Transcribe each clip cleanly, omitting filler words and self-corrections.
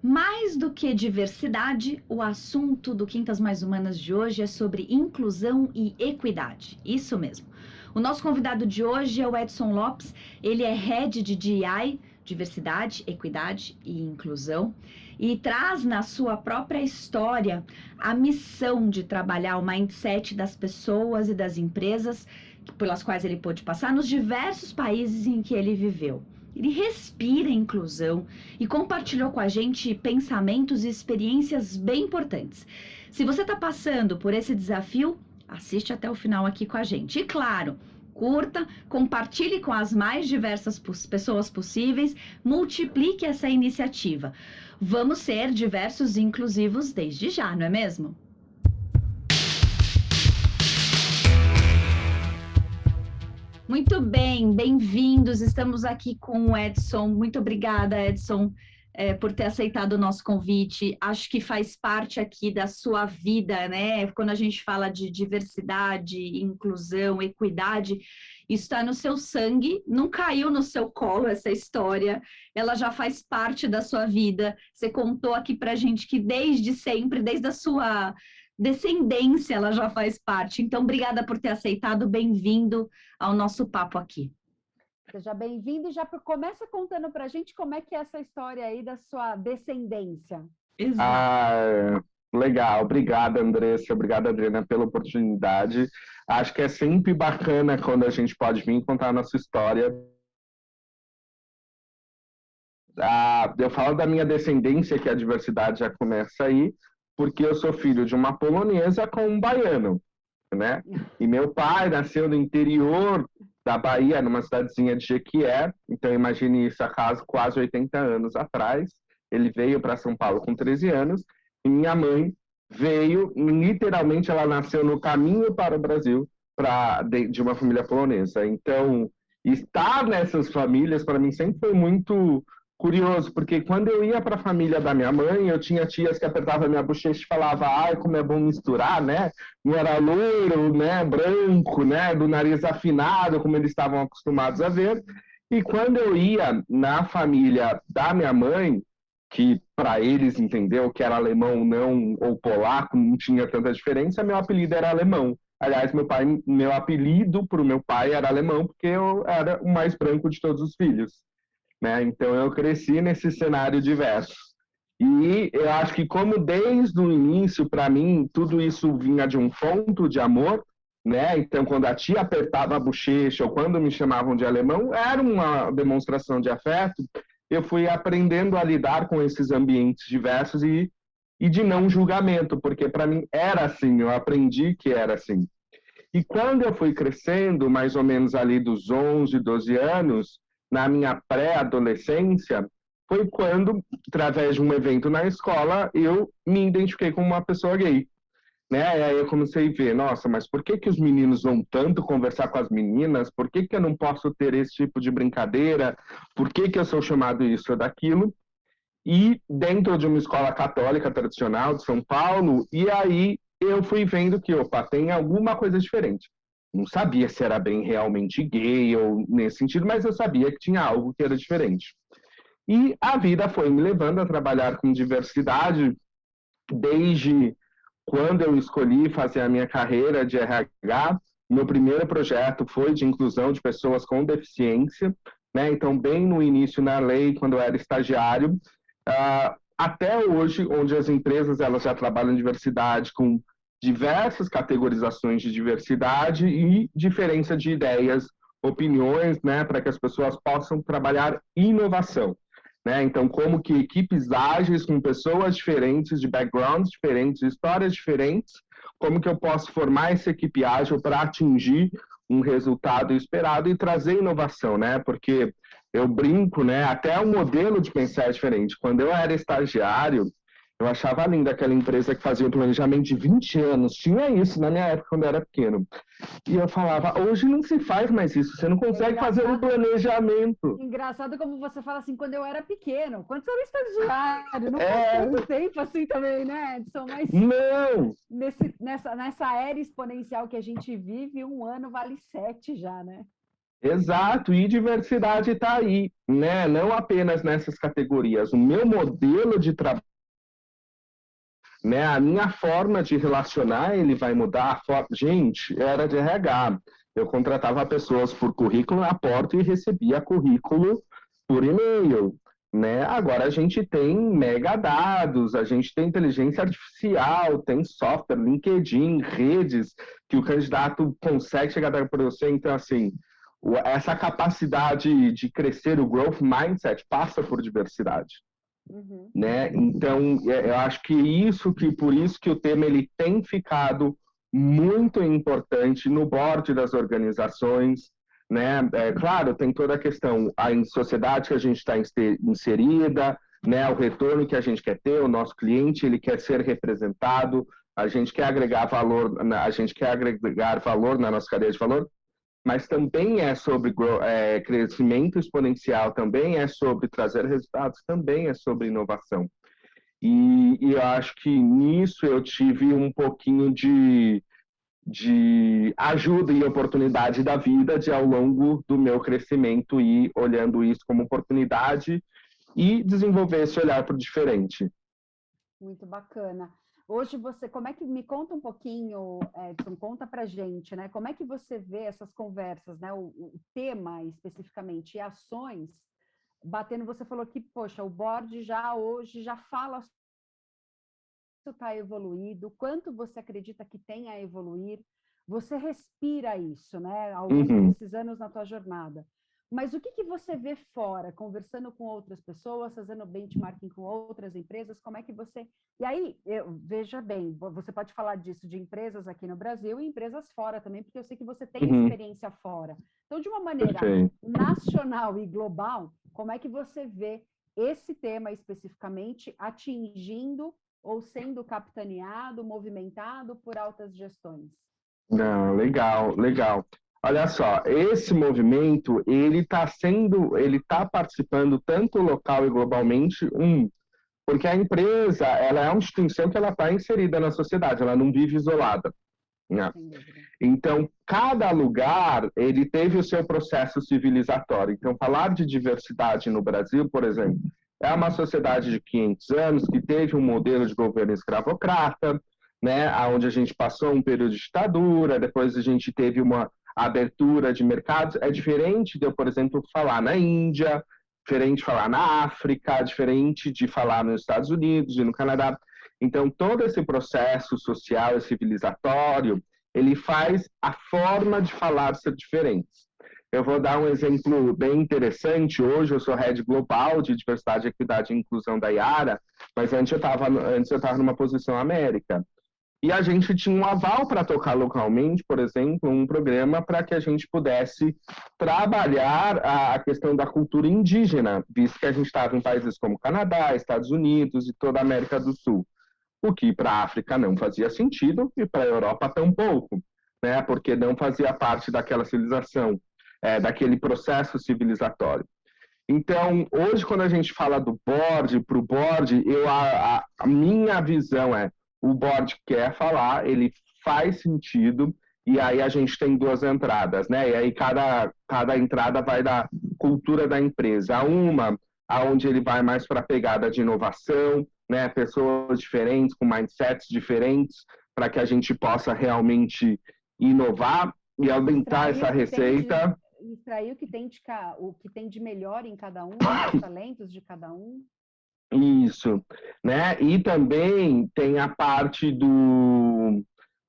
Mais do que diversidade, o assunto do Quintas Mais Humanas de hoje é sobre inclusão e equidade. Isso mesmo. O nosso convidado de hoje é o Edson Lopes. Ele é Head de DEI, Diversidade, Equidade e Inclusão, e traz na sua própria história a missão de trabalhar o mindset das pessoas e das empresas pelas quais ele pôde passar nos diversos países em que ele viveu. Ele respira inclusão e compartilhou com a gente pensamentos e experiências bem importantes. Se você está passando por esse desafio, assiste até o final aqui com a gente. E claro, curta, compartilhe com as mais diversas pessoas possíveis, multiplique essa iniciativa. Vamos ser diversos e inclusivos desde já, não é mesmo? Muito bem, bem-vindos. Estamos aqui com o Edson. Muito obrigada, Edson, por ter aceitado o nosso convite. Acho que faz parte aqui da sua vida, né? Quando a gente fala de diversidade, inclusão, equidade, isso está no seu sangue, não caiu no seu colo essa história, ela já faz parte da sua vida. Você contou aqui para a gente que desde sempre, desde a sua descendência, ela já faz parte. Então, obrigada por ter aceitado, bem-vindo ao nosso papo aqui. Seja bem-vindo e já começa contando para a gente como é que é essa história aí da sua descendência. Exato. Legal, obrigada, Andressa, obrigada, Adriana, pela oportunidade. Acho que é sempre bacana quando a gente pode vir contar a nossa história. Eu falo da minha descendência, que a diversidade já começa aí, porque eu sou filho de uma polonesa com um baiano, né? E meu pai nasceu no interior da Bahia, numa cidadezinha de Jequié, então imagine isso há quase 80 anos atrás. Ele veio para São Paulo com 13 anos, e minha mãe veio, literalmente ela nasceu no caminho para o Brasil, de uma família polonesa. Então, estar nessas famílias, para mim, sempre foi muito curioso, porque quando eu ia para a família da minha mãe, eu tinha tias que apertavam minha bochecha e falavam, ai, como é bom misturar, né? Não era loiro, né? Branco, né? Do nariz afinado, como eles estavam acostumados a ver. E quando eu ia na família da minha mãe, que para eles entendeu que era alemão não ou polaco, não tinha tanta diferença, meu apelido era alemão. Aliás, meu apelido para o meu pai era alemão, porque eu era o mais branco de todos os filhos, né? Então eu cresci nesse cenário diverso. E eu acho que como desde o início, para mim, tudo isso vinha de um ponto de amor, né? Então quando a tia apertava a bochecha ou quando me chamavam de alemão, era uma demonstração de afeto. Eu fui aprendendo a lidar com esses ambientes diversos e de não julgamento, porque para mim era assim, eu aprendi que era assim. E quando eu fui crescendo, mais ou menos ali dos 11, 12 anos, na minha pré-adolescência, foi quando, através de um evento na escola, eu me identifiquei como uma pessoa gay. Né? E aí eu comecei a ver, nossa, mas por que que os meninos vão tanto conversar com as meninas? Por que que eu não posso ter esse tipo de brincadeira? Por que que eu sou chamado isso ou daquilo? E dentro de uma escola católica tradicional de São Paulo, e aí eu fui vendo que, opa, tem alguma coisa diferente. Não sabia se era bem realmente gay ou nesse sentido, mas eu sabia que tinha algo que era diferente. E a vida foi me levando a trabalhar com diversidade desde quando eu escolhi fazer a minha carreira de RH. Meu primeiro projeto foi de inclusão de pessoas com deficiência, né? Então, bem no início na lei, quando eu era estagiário, até hoje, onde as empresas elas já trabalham diversidade com diversas categorizações de diversidade e diferença de ideias, opiniões, né, para que as pessoas possam trabalhar inovação. Né? Então, como que equipes ágeis com pessoas diferentes, de backgrounds diferentes, histórias diferentes, como que eu posso formar essa equipe ágil para atingir um resultado esperado e trazer inovação, né? Porque eu brinco, né? Até o modelo de pensar é diferente. Quando eu era estagiário, eu achava linda aquela empresa que fazia um planejamento de 20 anos. Tinha isso na minha época, quando eu era pequeno. E eu falava, hoje não se faz mais isso. Você não consegue fazer um planejamento. Engraçado como você fala assim, quando eu era pequeno. Quando você era estagiário? Não faz tanto tempo assim também, né, Edson? Mas não! Nessa era exponencial que a gente vive, um ano vale 7 já, né? Exato, e diversidade está aí, né? Não apenas nessas categorias. O meu modelo de trabalho, né? A minha forma de relacionar, ele vai mudar. Gente, era de RH. Eu contratava pessoas por currículo na porta e recebia currículo por e-mail, né? Agora a gente tem mega dados, a gente tem inteligência artificial, tem software, LinkedIn, redes que o candidato consegue chegar para você. Então, assim, essa capacidade de crescer, o growth mindset, passa por diversidade. Uhum. Né? Então, eu acho que por isso que o tema ele tem ficado muito importante no board das organizações, né? Claro, tem toda a questão, a sociedade que a gente está inserida, né? O retorno que a gente quer ter, o nosso cliente ele quer ser representado, a gente quer agregar valor, na nossa cadeia de valor, mas também é sobre crescimento exponencial, também é sobre trazer resultados, também é sobre inovação. E eu acho que nisso eu tive um pouquinho de ajuda e oportunidade da vida de, ao longo do meu crescimento, ir olhando isso como oportunidade e desenvolver esse olhar para o diferente. Muito bacana. Hoje como é que, me conta um pouquinho, Edson, conta pra gente, né? Como é que você vê essas conversas, né? O tema especificamente, e ações, batendo, você falou que, poxa, o board hoje já fala se isso está evoluído, quanto você acredita que tem a evoluir, você respira isso, né? Ao longo desses anos na tua jornada. Mas o que você vê fora, conversando com outras pessoas, fazendo benchmarking com outras empresas, como é que você... E aí, veja bem, você pode falar disso de empresas aqui no Brasil e empresas fora também, porque eu sei que você tem experiência fora. Então, de uma maneira nacional e global, como é que você vê esse tema especificamente atingindo ou sendo capitaneado, movimentado por altas gestões? Não, legal, legal. Olha só, esse movimento, ele está participando tanto local e globalmente, porque a empresa, ela é uma instituição que ela está inserida na sociedade, ela não vive isolada, né? Então, cada lugar, ele teve o seu processo civilizatório. Então, falar de diversidade no Brasil, por exemplo, é uma sociedade de 500 anos que teve um modelo de governo escravocrata, né, onde a gente passou um período de ditadura, depois a gente teve uma abertura de mercados. É diferente de eu, por exemplo, falar na Índia, diferente de falar na África, diferente de falar nos Estados Unidos e no Canadá. Então, todo esse processo social e civilizatório, ele faz a forma de falar ser diferente. Eu vou dar um exemplo bem interessante. Hoje eu sou Head Global de Diversidade, Equidade e Inclusão da Yara, mas antes eu estava numa posição América. E a gente tinha um aval para tocar localmente, por exemplo, um programa para que a gente pudesse trabalhar a questão da cultura indígena, visto que a gente estava em países como Canadá, Estados Unidos e toda a América do Sul. O que para a África não fazia sentido e para a Europa tampouco, né? Porque não fazia parte daquela civilização, daquele processo civilizatório. Então, hoje, quando a gente fala do board, para o board, a minha visão é, o board quer falar, ele faz sentido, e aí a gente tem duas entradas, né? E aí cada entrada vai da cultura da empresa. Uma, aonde ele vai mais para a pegada de inovação, né? Pessoas diferentes, com mindsets diferentes, para que a gente possa realmente inovar e aumentar essa receita. Extrair o que tem de melhor em cada um, os talentos de cada um. Isso, né? E também tem a parte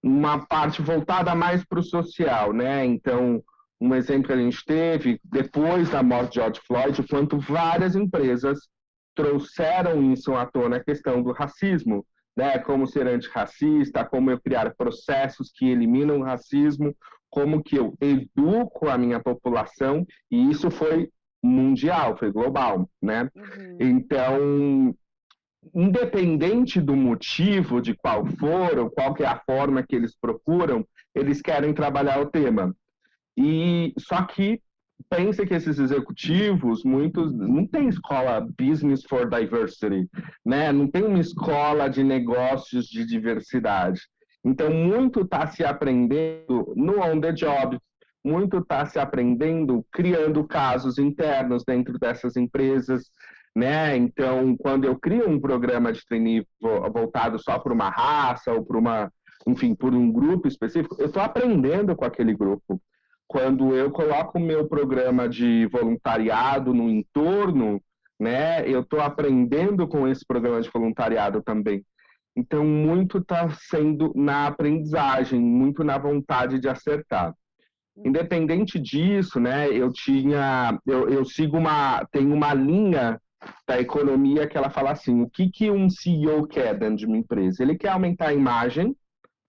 uma parte voltada mais para o social, né? Então, um exemplo que a gente teve, depois da morte de George Floyd, o quanto várias empresas trouxeram isso à tona, a questão do racismo, né? Como ser antirracista, como eu criar processos que eliminam o racismo, como que eu educo a minha população, e isso foi mundial, foi global, né? Então, independente do motivo, de qual for, ou qual que é a forma que eles procuram, eles querem trabalhar o tema. E só que pensa que esses executivos, muitos, não tem escola Business for Diversity, né? Não tem uma escola de negócios de diversidade. Então, muito está se aprendendo no on the job, muito está se aprendendo criando casos internos dentro dessas empresas, né? Então, quando eu crio um programa de trainee voltado só para uma raça ou para uma, enfim, por um grupo específico, eu estou aprendendo com aquele grupo. Quando eu coloco o meu programa de voluntariado no entorno, né, eu estou aprendendo com esse programa de voluntariado também. Então, muito está sendo na aprendizagem, muito na vontade de acertar. Independente disso, né, eu sigo tenho uma linha da economia que ela fala assim, o que um CEO quer dentro de uma empresa? Ele quer aumentar a imagem,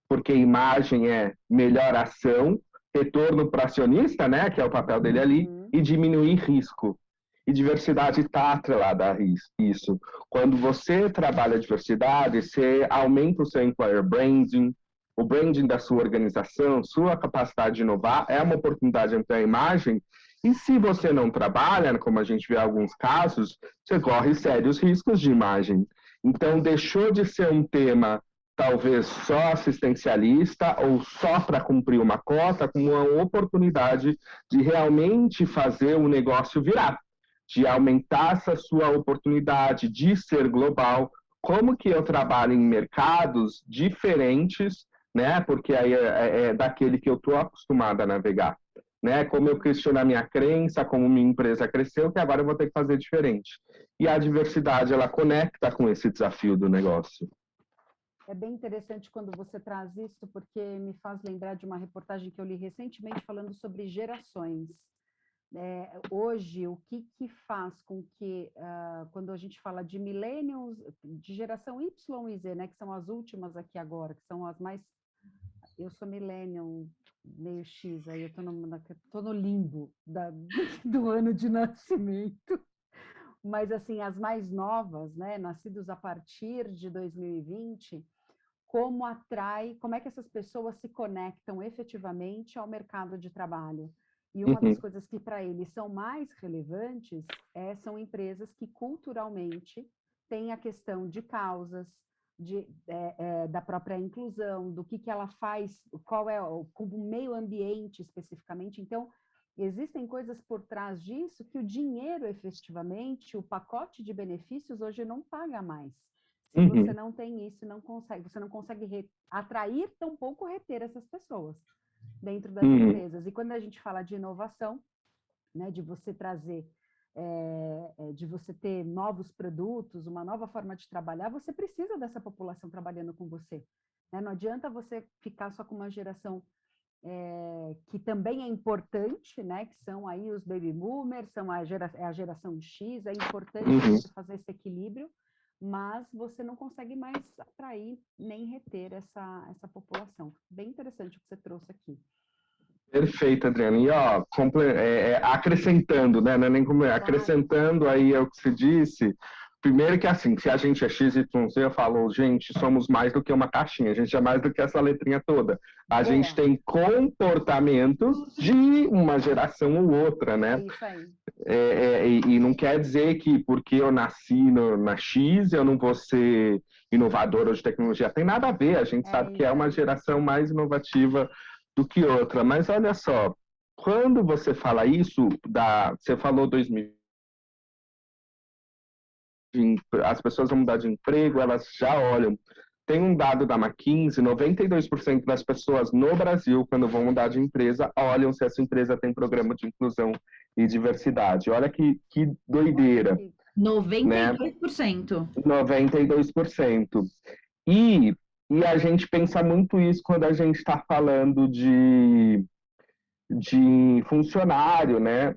porque imagem é melhor ação, retorno para acionista, né, que é o papel dele ali, e diminuir risco. E diversidade está atrelada a isso. Quando você trabalha diversidade, você aumenta o seu employer branding, o branding da sua organização, sua capacidade de inovar, é uma oportunidade de ampliar a imagem. E se você não trabalha, como a gente vê em alguns casos, você corre sérios riscos de imagem. Então, deixou de ser um tema talvez só assistencialista ou só para cumprir uma cota, como uma oportunidade de realmente fazer o negócio virar, de aumentar essa sua oportunidade de ser global. Como que eu trabalho em mercados diferentes, né? Porque aí é daquele que eu estou acostumado a navegar, né? Como eu questiono a minha crença, como minha empresa cresceu, que agora eu vou ter que fazer diferente. E a diversidade, ela conecta com esse desafio do negócio. É bem interessante quando você traz isso, porque me faz lembrar de uma reportagem que eu li recentemente falando sobre gerações. Hoje, o que faz com que, quando a gente fala de millennials, de geração Y e Z, né, que são as últimas aqui agora, que são as mais... Eu sou millennial, meio X, aí eu tô no limbo do ano de nascimento. Mas, assim, as mais novas, né, nascidos a partir de 2020, como é que essas pessoas se conectam efetivamente ao mercado de trabalho? E uma das coisas que para eles são mais relevantes são empresas que culturalmente têm a questão de causas, da própria inclusão, do que ela faz, qual é o meio ambiente especificamente. Então, existem coisas por trás disso que o dinheiro efetivamente, o pacote de benefícios hoje não paga mais. Se você não tem isso, você não consegue atrair, tampouco reter essas pessoas dentro das empresas. E quando a gente fala de inovação, né, de você trazer, de você ter novos produtos, uma nova forma de trabalhar, você precisa dessa população trabalhando com você. Né? Não adianta você ficar só com uma geração que também é importante, né, que são aí os baby boomers, a geração X, é importante você fazer esse equilíbrio, mas você não consegue mais atrair nem reter essa população. Bem interessante o que você trouxe aqui. Perfeito, Adriana. E, ó, acrescentando, né? Não é nem como acrescentando aí ao que você disse. Primeiro que, assim, se a gente é XYZ, eu falo, gente, somos mais do que uma caixinha, a gente é mais do que essa letrinha toda. A gente tem comportamentos de uma geração ou outra, né? Isso aí. E não quer dizer que porque eu nasci na X, eu não vou ser inovador ou de tecnologia. Tem nada a ver, a gente sabe que é uma geração mais inovativa do que outra. Mas olha só, quando você fala isso, você falou 2020, as pessoas vão mudar de emprego, elas já olham. Tem um dado da McKinsey, 92% das pessoas no Brasil, quando vão mudar de empresa, olham se essa empresa tem programa de inclusão e diversidade. Olha que doideira. 92%. Né? 92%. E a gente pensa muito isso quando a gente está falando de funcionário, né?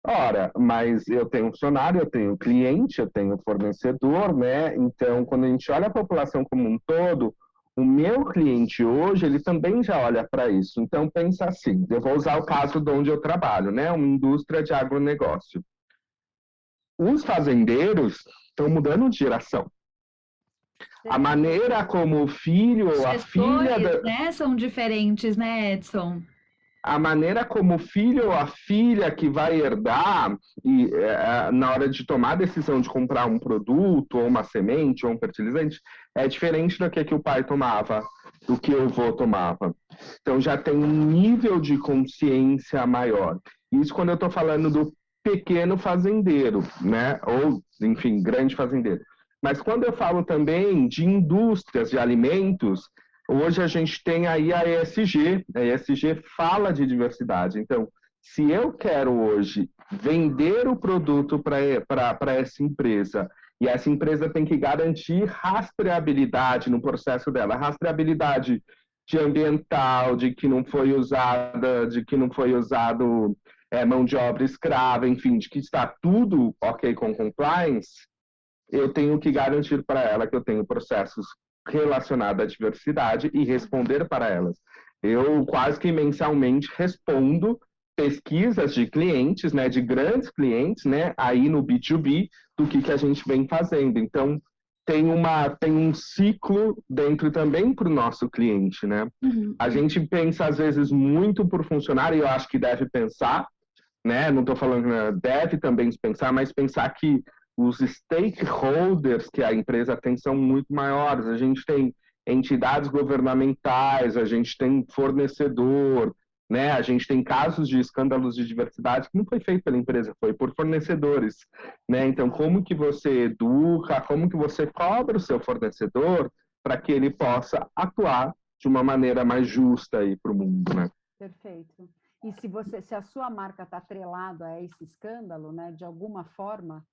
Ora, mas eu tenho funcionário, eu tenho cliente, eu tenho fornecedor, né? Então, quando a gente olha a população como um todo, o meu cliente hoje, ele também já olha para isso. Então, pensa assim, eu vou usar o caso de onde eu trabalho, né? Uma indústria de agronegócio. Os fazendeiros estão mudando de geração. A maneira como o filho ou a filha... né, são diferentes, né, Edson? A maneira como o filho ou a filha que vai herdar, na hora de tomar a decisão de comprar um produto, ou uma semente, ou um fertilizante, é diferente do que o pai tomava. do que eu tomava. Então já tem um nível de consciência maior. Isso quando eu estou falando do pequeno fazendeiro, né? Ou, enfim, grande fazendeiro. Mas quando eu falo também de indústrias de alimentos, hoje a gente tem aí a ESG. A ESG fala de diversidade. Então, se eu quero hoje vender o produto para essa empresa, e essa empresa tem que garantir rastreabilidade no processo dela, rastreabilidade de ambiental, de que não foi usado mão de obra escrava, enfim, de que está tudo ok com compliance, eu tenho que garantir para ela que eu tenho processos relacionados à diversidade e responder para elas. Eu quase que mensalmente respondo pesquisas de clientes, né, de grandes clientes, né, aí no B2B, do que a gente vem fazendo. Então, tem um ciclo dentro também para o nosso cliente, né? Uhum. A gente pensa, às vezes, muito por funcionário, e eu acho que deve pensar, né? Não estou falando que deve também pensar, mas pensar que os stakeholders que a empresa tem são muito maiores. A gente tem entidades governamentais, a gente tem fornecedor, né? A gente tem casos de escândalos de diversidade que não foi feito pela empresa, foi por fornecedores, né? Então, como que você educa, como que você cobra o seu fornecedor para que ele possa atuar de uma maneira mais justa aí para o mundo, né? Perfeito. E se a sua marca está atrelada a esse escândalo, né, de alguma forma,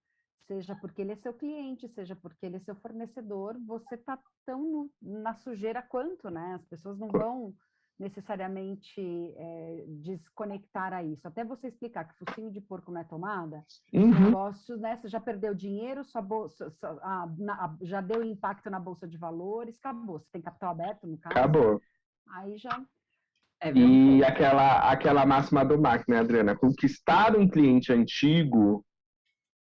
seja porque ele é seu cliente, seja porque ele é seu fornecedor, você está tão na sujeira quanto, né? As pessoas não vão necessariamente desconectar a isso. Até você explicar que focinho de porco não é tomada, negócio, né? Você já perdeu dinheiro, já deu impacto na bolsa de valores, acabou. Você tem capital aberto, no caso. Acabou. Aí já... E aquela máxima do Mark, né, Adriana? Conquistar um cliente antigo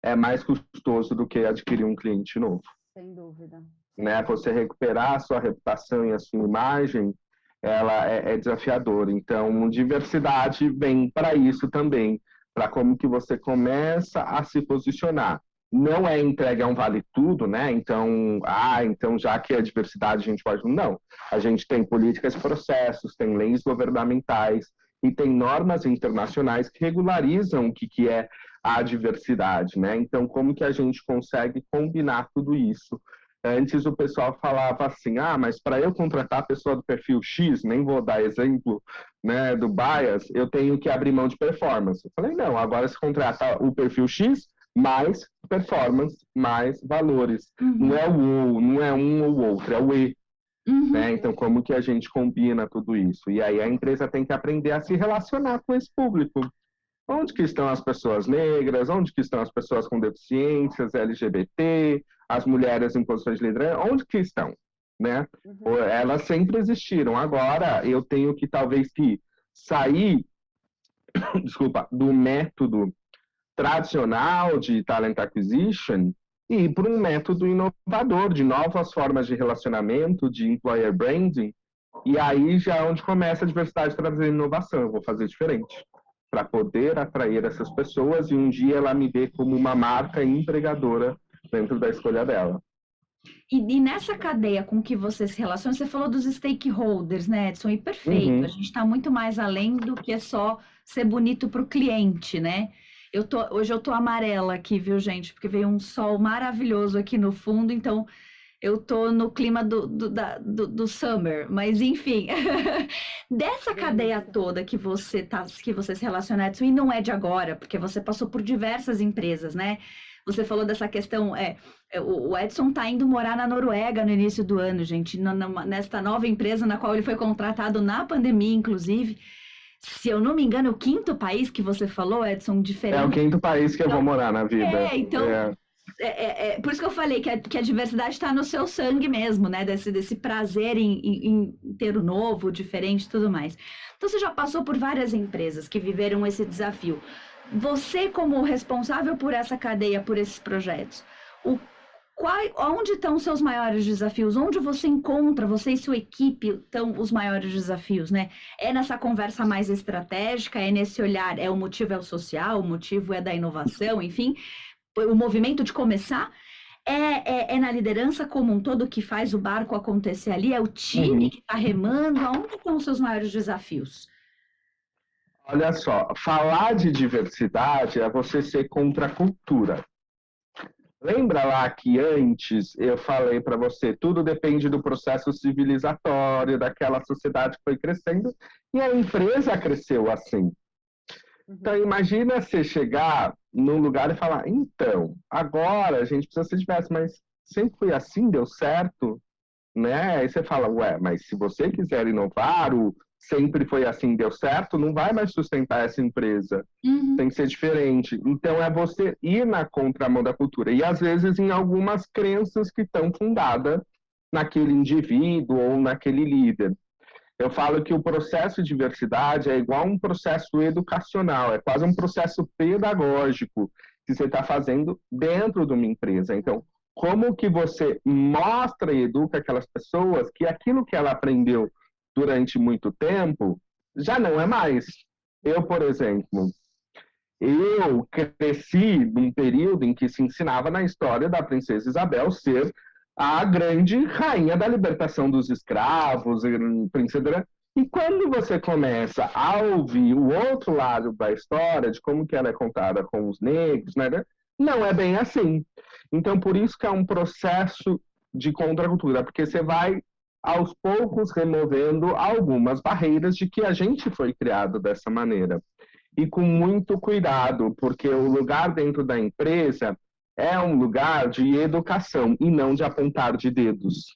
é mais custoso do que adquirir um cliente novo. Sem dúvida. Né? Você recuperar a sua reputação e a sua imagem, ela é desafiadora. Então, diversidade vem para isso também, para como que você começa a se posicionar. Não é entregue a um vale tudo, né? Então, já que é diversidade, a gente pode... Não. A gente tem políticas e processos, tem leis governamentais e tem normas internacionais que regularizam o que é a diversidade, né? Então, como que a gente consegue combinar tudo isso? Antes o pessoal falava assim, mas para eu contratar a pessoa do perfil X, nem vou dar exemplo, né, do bias, eu tenho que abrir mão de performance. Eu falei, não, agora se contrata o perfil X, mais performance, mais valores. Não é não é um ou outro, é o E. Né? Então, como que a gente combina tudo isso? E aí a empresa tem que aprender a se relacionar com esse público. Onde que estão as pessoas negras? Onde que estão as pessoas com deficiências, LGBT, as mulheres em posições de liderança? Onde que estão? Né? Elas sempre existiram. Agora, eu tenho que, talvez, sair do método tradicional de talent acquisition e ir para um método inovador, de novas formas de relacionamento, de employer branding. E aí já é onde começa a diversidade trazendo inovação. Eu vou fazer diferente, para poder atrair essas pessoas e um dia ela me vê como uma marca empregadora dentro da escolha dela. E nessa cadeia com que você se relaciona, você falou dos stakeholders, né, Edson? E perfeito, a gente está muito mais além do que só ser bonito para o cliente, né? Hoje eu tô amarela aqui, viu, gente? Porque veio um sol maravilhoso aqui no fundo, então eu tô no clima do summer, mas enfim, dessa cadeia toda que você se relaciona, Edson, e não é de agora, porque você passou por diversas empresas, né? Você falou dessa questão, o Edson tá indo morar na Noruega no início do ano, gente, nesta nova empresa na qual ele foi contratado na pandemia, inclusive. Se eu não me engano, é o 5º país que você falou, Edson, diferente. É o 5º país que eu vou morar na vida. Por isso que eu falei que a diversidade está no seu sangue mesmo, né? Desse prazer em ter o novo, diferente e tudo mais. Então, você já passou por várias empresas que viveram esse desafio. Você, como responsável por essa cadeia, por esses projetos, onde estão os seus maiores desafios? Onde você e sua equipe estão os maiores desafios, né? É nessa conversa mais estratégica, é nesse olhar, o motivo é o social, o motivo é da inovação, enfim, o movimento de começar? É na liderança como um todo que faz o barco acontecer ali? É o time que está remando? Aonde estão os seus maiores desafios? Olha só, falar de diversidade é você ser contra a cultura. Lembra lá que antes eu falei para você, tudo depende do processo civilizatório, daquela sociedade que foi crescendo, e a empresa cresceu assim. Então, imagina você chegar num lugar e falar, então, agora a gente precisa ser diverso, mas sempre foi assim, deu certo, né? Aí você fala, ué, mas se você quiser inovar, o sempre foi assim, deu certo, não vai mais sustentar essa empresa. Tem que ser diferente. Então, é você ir na contramão da cultura. E, às vezes, em algumas crenças que estão fundadas naquele indivíduo ou naquele líder. Eu falo que o processo de diversidade é igual um processo educacional, é quase um processo pedagógico que você está fazendo dentro de uma empresa. Então, como que você mostra e educa aquelas pessoas que aquilo que ela aprendeu durante muito tempo já não é mais. Eu, por exemplo, eu cresci num período em que se ensinava na história da princesa Isabel ser a grande rainha da libertação dos escravos, princesa. E quando você começa a ouvir o outro lado da história, de como que ela é contada com os negros, né, não é bem assim. Então, por isso que é um processo de contracultura, porque você vai, aos poucos, removendo algumas barreiras de que a gente foi criado dessa maneira e com muito cuidado, porque o lugar dentro da empresa é um lugar de educação e não de apontar de dedos.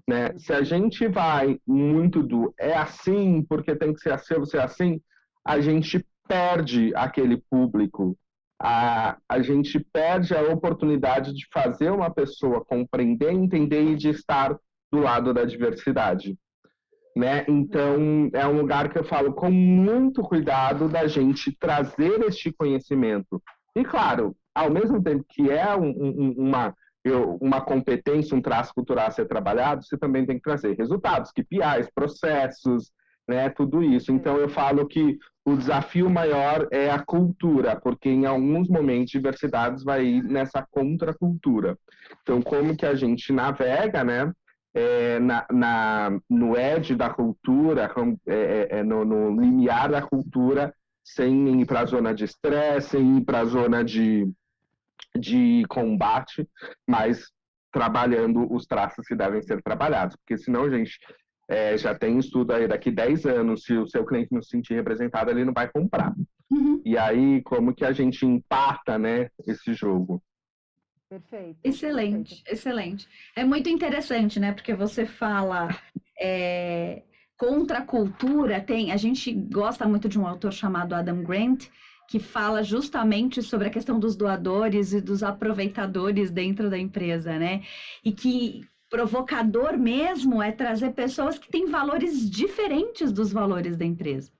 Né? Se a gente vai muito do é assim, porque tem que ser assim, você é assim, a gente perde aquele público. A gente perde a oportunidade de fazer uma pessoa compreender, entender e de estar do lado da diversidade. Né? Então, é um lugar que eu falo com muito cuidado da gente trazer este conhecimento. E, claro, ao mesmo tempo que é uma competência, um traço cultural a ser trabalhado, você também tem que trazer resultados, KPIs, processos, né? Tudo isso. Então, eu falo que o desafio maior é a cultura, porque em alguns momentos diversidades vai ir nessa contracultura. Então, como que a gente navega, né? No edge da cultura, no limiar da cultura, sem ir para a zona de estresse, sem ir para a zona de combate, mas trabalhando os traços que devem ser trabalhados. Porque senão, gente, já tem estudo aí, daqui 10 anos, se o seu cliente não se sentir representado, ele não vai comprar. E aí, como que a gente empata, né, esse jogo? Perfeito. Excelente, Perfeito. excelente. É muito interessante, né? Porque você fala contra a cultura, a gente gosta muito de um autor chamado Adam Grant, que fala justamente sobre a questão dos doadores e dos aproveitadores dentro da empresa, né? E que provocador mesmo é trazer pessoas que têm valores diferentes dos valores da empresa,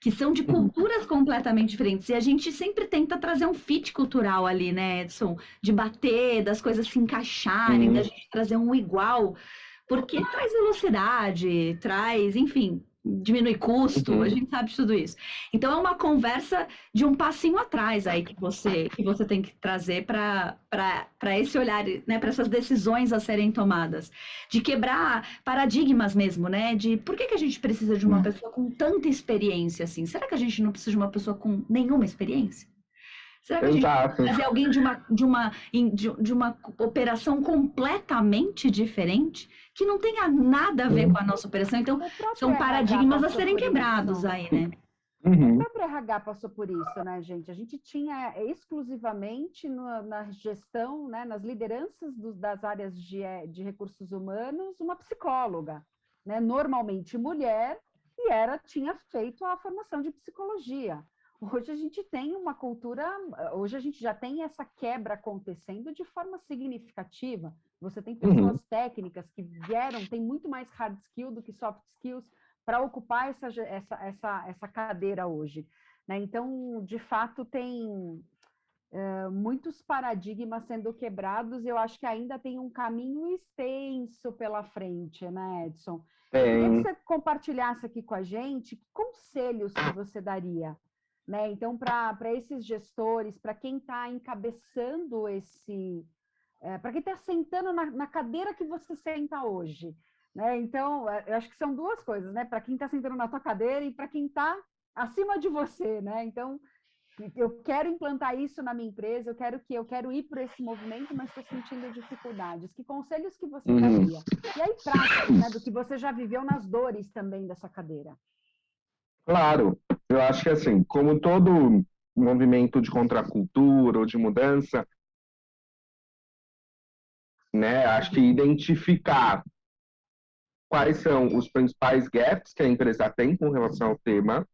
que são de culturas completamente diferentes. E a gente sempre tenta trazer um fit cultural ali, né, Edson? De bater, das coisas se encaixarem, da gente trazer um igual, porque traz velocidade, traz, enfim, diminui custo, a gente sabe de tudo isso. Então é uma conversa de um passinho atrás aí que você tem que trazer para esse olhar, né, para essas decisões a serem tomadas, de quebrar paradigmas mesmo, né, de por que a gente precisa de uma pessoa com tanta experiência assim? Será que a gente não precisa de uma pessoa com nenhuma experiência? Será que a gente precisa trazer alguém de uma operação completamente diferente, que não tenha nada a ver com a nossa operação? Então, são paradigmas a serem quebrados aí, né? O próprio RH passou por isso, né, gente? A gente tinha exclusivamente na gestão, né, nas lideranças das áreas de recursos humanos, uma psicóloga, né, normalmente mulher, e tinha feito a formação de psicologia. Hoje a gente tem uma cultura, hoje a gente já tem essa quebra acontecendo de forma significativa. Você tem pessoas técnicas que tem muito mais hard skill do que soft skills para ocupar essa cadeira hoje. Né? Então, de fato, tem muitos paradigmas sendo quebrados, eu acho que ainda tem um caminho extenso pela frente, né, Edson? Eu queria que você compartilhasse aqui com a gente que conselhos que você daria, né? Então, para esses gestores, para quem está encabeçando para quem está sentando na cadeira que você senta hoje, né? Então, eu acho que são duas coisas, né? Para quem está sentando na tua cadeira e para quem está acima de você, né? Então, eu quero implantar isso na minha empresa, eu quero ir por esse movimento, mas estou sentindo dificuldades. Que conselhos que você daria? E aí, práticos, né? Do que você já viveu nas dores também dessa cadeira. Claro, eu acho que assim, como todo movimento de contracultura ou de mudança, né, acho que identificar quais são os principais gaps que a empresa tem com relação ao tema,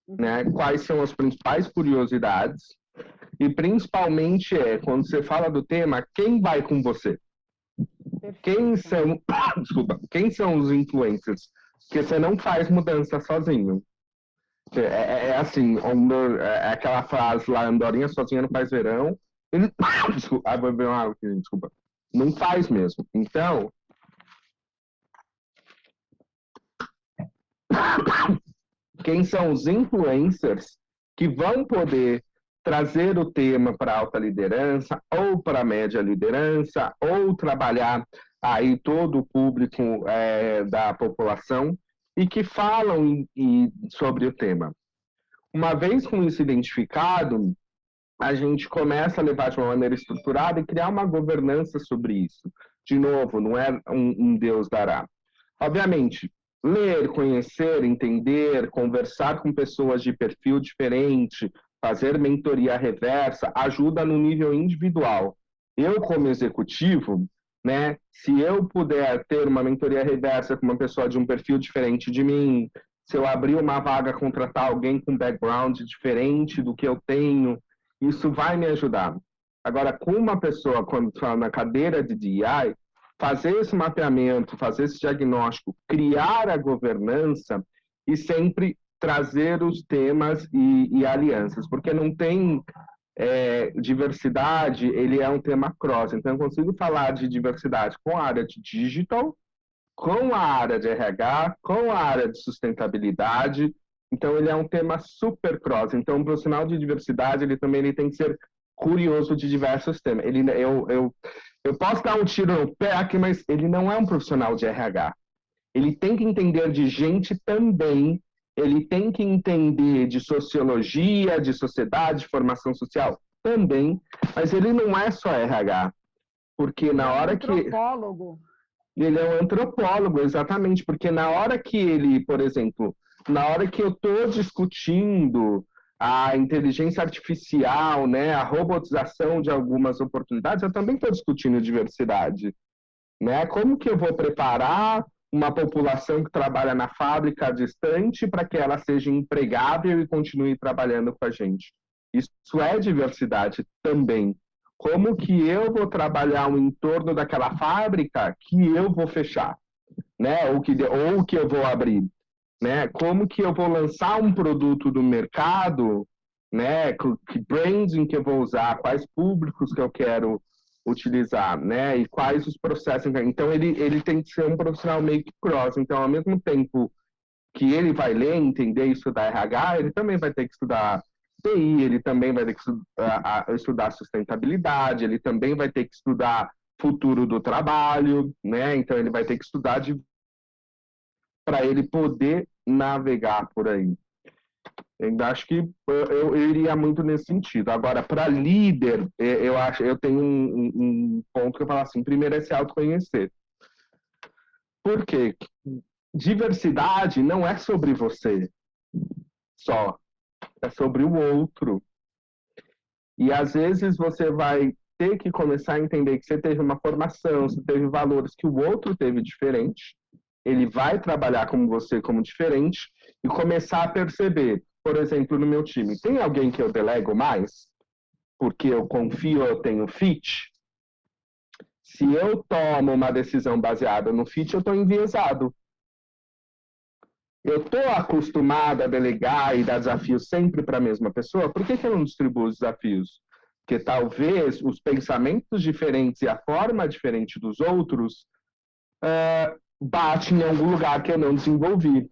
né, quais são as principais curiosidades, e principalmente quando você fala do tema, quem vai com você? Quem são, desculpa, quem são os influencers? Porque você não faz mudança sozinho. É assim, é aquela frase lá, andorinha sozinha não faz verão. Ele, desculpa, vou beber uma água aqui, desculpa. Não faz mesmo. Então, quem são os influencers que vão poder trazer o tema para alta liderança ou para média liderança ou trabalhar aí todo o público da população e que falam sobre o tema. Uma vez com isso identificado, a gente começa a levar de uma maneira estruturada e criar uma governança sobre isso. De novo, não é um Deus dará. Obviamente, ler, conhecer, entender, conversar com pessoas de perfil diferente, fazer mentoria reversa, ajuda no nível individual. Eu, como executivo, né, se eu puder ter uma mentoria reversa com uma pessoa de um perfil diferente de mim, se eu abrir uma vaga, contratar alguém com background diferente do que eu tenho, isso vai me ajudar. Agora, com uma pessoa, quando está na cadeira de DEI, fazer esse mapeamento, fazer esse diagnóstico, criar a governança e sempre trazer os temas e alianças, porque não tem diversidade, ele é um tema cross. Então, eu consigo falar de diversidade com a área de digital, com a área de RH, com a área de sustentabilidade. Então, ele é um tema super cross. Então, o profissional de diversidade, ele tem que ser curioso de diversos temas. Eu posso dar um tiro no pé aqui, mas ele não é um profissional de RH. Ele tem que entender de gente também, ele tem que entender de sociologia, de sociedade, formação social também, mas ele não é só RH. Porque na hora que... Antropólogo. Ele é um antropólogo, exatamente, porque na hora que ele, por exemplo, na hora que eu estou discutindo a inteligência artificial, né, a robotização de algumas oportunidades, eu também estou discutindo diversidade, né? Como que eu vou preparar uma população que trabalha na fábrica distante para que ela seja empregável e continue trabalhando com a gente? Isso é diversidade também. Como que eu vou trabalhar o entorno daquela fábrica que eu vou fechar, né? Ou que eu vou abrir, né? Como que eu vou lançar um produto do mercado, né? Que branding que eu vou usar, quais públicos que eu quero utilizar, né? E quais os processos. Então, ele tem que ser um profissional meio que cross. Então, ao mesmo tempo que ele vai ler, entender e estudar RH, ele também vai ter que estudar TI, ele também vai ter que estudar sustentabilidade, ele também vai ter que estudar futuro do trabalho, né? Então, ele vai ter que estudar para ele poder navegar por aí. Eu acho que eu iria muito nesse sentido. Agora, para líder, eu tenho um ponto que eu falo assim: primeiro é se autoconhecer. Por quê? Diversidade não é sobre você só, é sobre o outro. E às vezes você vai ter que começar a entender que você teve uma formação, você teve valores que o outro teve diferente, ele vai trabalhar como você como diferente e começar a perceber, por exemplo, no meu time, tem alguém que eu delego mais? Porque eu confio, eu tenho fit? Se eu tomo uma decisão baseada no fit, eu estou enviesado. Eu estou acostumado a delegar e dar desafios sempre para a mesma pessoa, por que eu não distribuo os desafios? Porque talvez os pensamentos diferentes e a forma diferente dos outros bate em algum lugar que eu não desenvolvi.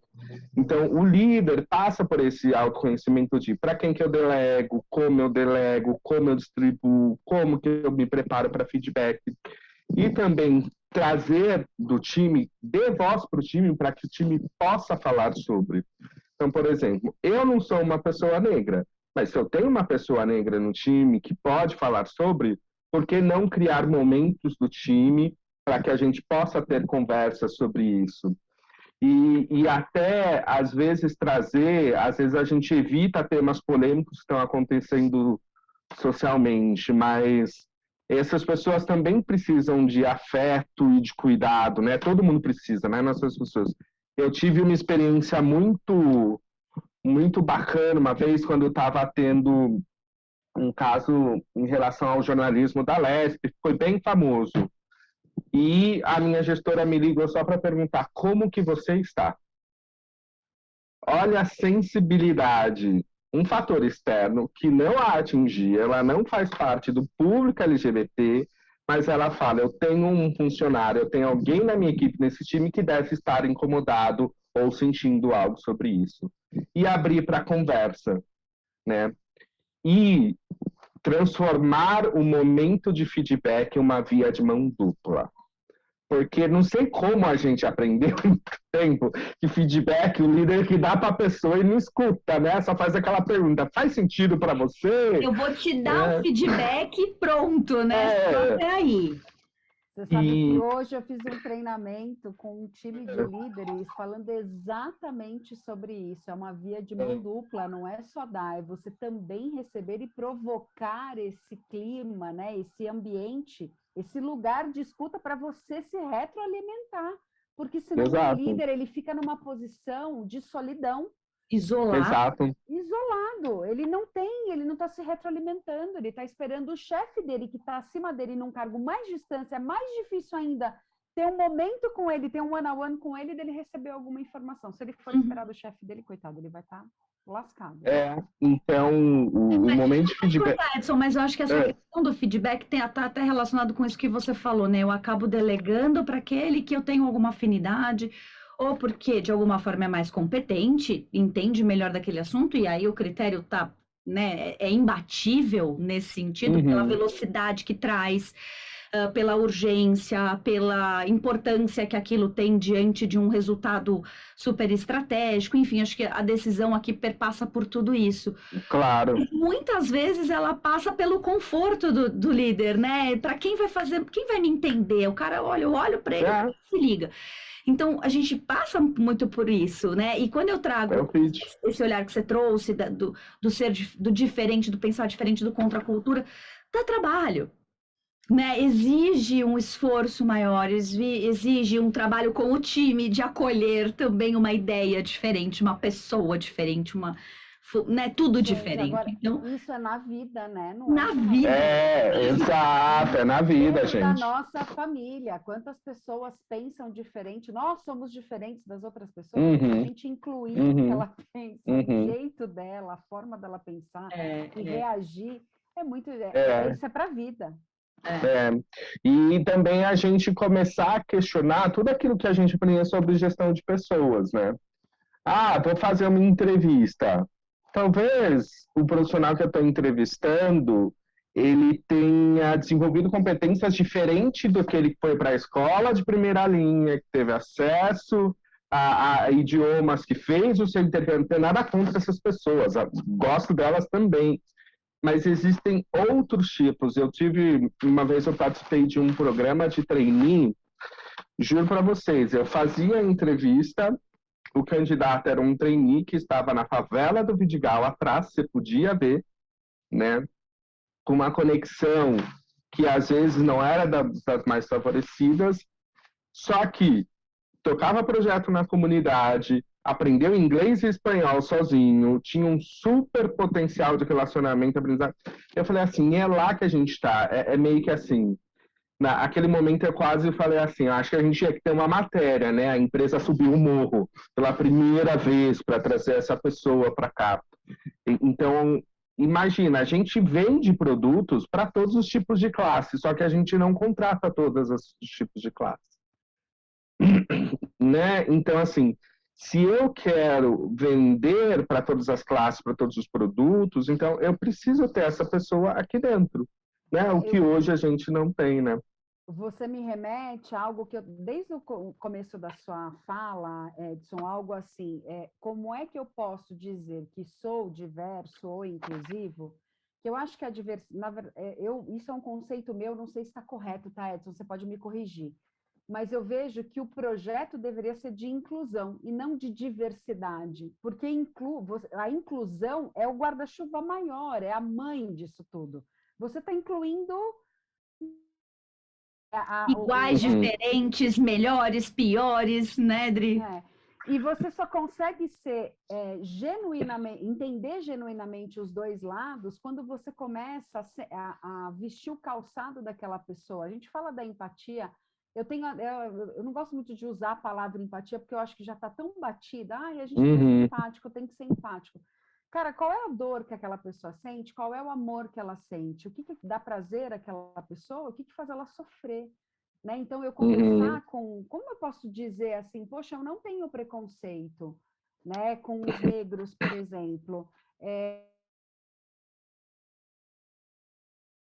Então, o líder passa por esse autoconhecimento de para quem que eu delego, como eu distribuo, como que eu me preparo para feedback. E também trazer do time, dê voz para o time, para que o time possa falar sobre. Então, por exemplo, eu não sou uma pessoa negra, mas se eu tenho uma pessoa negra no time que pode falar sobre, por que não criar momentos do time para que a gente possa ter conversas sobre isso? E até, às vezes, às vezes a gente evita temas polêmicos que estão acontecendo socialmente, mas essas pessoas também precisam de afeto e de cuidado, né? Todo mundo precisa, né? Nossas pessoas. Eu tive uma experiência muito bacana uma vez quando eu estava tendo um caso em relação ao jornalismo da Lesp, foi bem famoso. E a minha gestora me ligou só para perguntar como que você está. Olha a sensibilidade, um fator externo que não a atingia, ela não faz parte do público LGBT, mas ela fala, eu tenho um funcionário, eu tenho alguém na minha equipe nesse time que deve estar incomodado ou sentindo algo sobre isso. E abrir para conversa, né? E transformar o momento de feedback em uma via de mão dupla. Porque não sei como a gente aprendeu em muito tempo que feedback, o líder que dá para a pessoa e não escuta, né? Só faz aquela pergunta, faz sentido para você? Eu vou te dar um feedback e pronto, né? Só até aí. Você sabe que hoje eu fiz um treinamento com um time de líderes falando exatamente sobre isso. É uma via de mão dupla, não é só dar, é você também receber e provocar esse clima, né? Esse ambiente, esse lugar de escuta para você se retroalimentar. Porque senão o líder ele fica numa posição de solidão. Isolado. Isolado. Ele não está se retroalimentando, ele está esperando o chefe dele, que está acima dele, num cargo mais distância, é mais difícil ainda ter um momento com ele, ter um one-on-one com ele, dele receber alguma informação. Se ele for esperar do chefe dele, coitado, ele vai estar lascado. Então, o momento de feedback... Edson, mas eu acho que essa questão do feedback está até relacionado com isso que você falou, né? Eu acabo delegando para aquele que eu tenho alguma afinidade, ou porque de alguma forma é mais competente, entende melhor daquele assunto, e aí o critério tá, né, é imbatível nesse sentido, pela velocidade que traz, pela urgência, pela importância que aquilo tem diante de um resultado super estratégico, enfim, acho que a decisão aqui perpassa por tudo isso. Claro. E muitas vezes ela passa pelo conforto do líder, né? Para quem vai me entender? O cara olha, eu olho para ele, se liga. Então, a gente passa muito por isso, né? E quando eu trago esse olhar que você trouxe do ser do diferente, do pensar diferente, do contra a cultura, dá trabalho, né? Exige um esforço maior, exige um trabalho com o time de acolher também uma ideia diferente, uma pessoa diferente, né? Tudo diferente. Agora, então, isso é na vida, né? Não na vida. Exato, é na vida, gente. Da nossa família, quantas pessoas pensam diferente? Nós somos diferentes das outras pessoas, a gente incluir o que ela pensa, o jeito dela, a forma dela pensar e reagir, isso é para a vida. E também a gente começar a questionar tudo aquilo que a gente aprende sobre gestão de pessoas, né? Vou fazer uma entrevista. Talvez o profissional que eu estou entrevistando, ele tenha desenvolvido competências diferentes do que ele foi para a escola de primeira linha, que teve acesso a idiomas, que fez o seu intercâmbio. Não tem nada contra essas pessoas, gosto delas também. Mas existem outros tipos. Uma vez eu participei de um programa de trainee, juro para vocês, eu fazia a entrevista, o candidato era um trainee que estava na favela do Vidigal atrás, você podia ver, né? Com uma conexão que às vezes não era das mais favorecidas, só que tocava projeto na comunidade, aprendeu inglês e espanhol sozinho, tinha um super potencial de relacionamento, aprendizado. Eu falei assim, é lá que a gente está, é meio que assim. Naquele momento eu quase falei assim, acho que a gente tinha que ter uma matéria, né? A empresa subiu o morro pela primeira vez para trazer essa pessoa para cá. Então, imagina, a gente vende produtos para todos os tipos de classe, só que a gente não contrata todos os tipos de classe. Né? Então, assim, Se eu quero vender para todas as classes, para todos os produtos, então eu preciso ter essa pessoa aqui dentro, né? O que hoje a gente não tem, né? Você me remete a algo que desde o começo da sua fala, Edson, algo assim, como é que eu posso dizer que sou diverso ou inclusivo? Que eu acho que a diversidade, isso é um conceito meu, não sei se está correto, tá, Edson? Você pode me corrigir. Mas eu vejo que o projeto deveria ser de inclusão e não de diversidade, porque a inclusão é o guarda-chuva maior, é a mãe disso tudo. Você está incluindo Iguais, diferentes, melhores, piores, né, Dri? E você só consegue ser genuinamente, entender genuinamente os dois lados quando você começa a vestir o calçado daquela pessoa. A gente fala da empatia. Eu não gosto muito de usar a palavra empatia, porque eu acho que já está tão batida. A gente tem que ser empático, tem que ser empático. Cara, qual é a dor que aquela pessoa sente? Qual é o amor que ela sente? O que dá prazer àquela pessoa? O que faz ela sofrer? Né? Então, eu conversar com... Como eu posso dizer assim? Poxa, eu não tenho preconceito, né? Com os negros, por exemplo.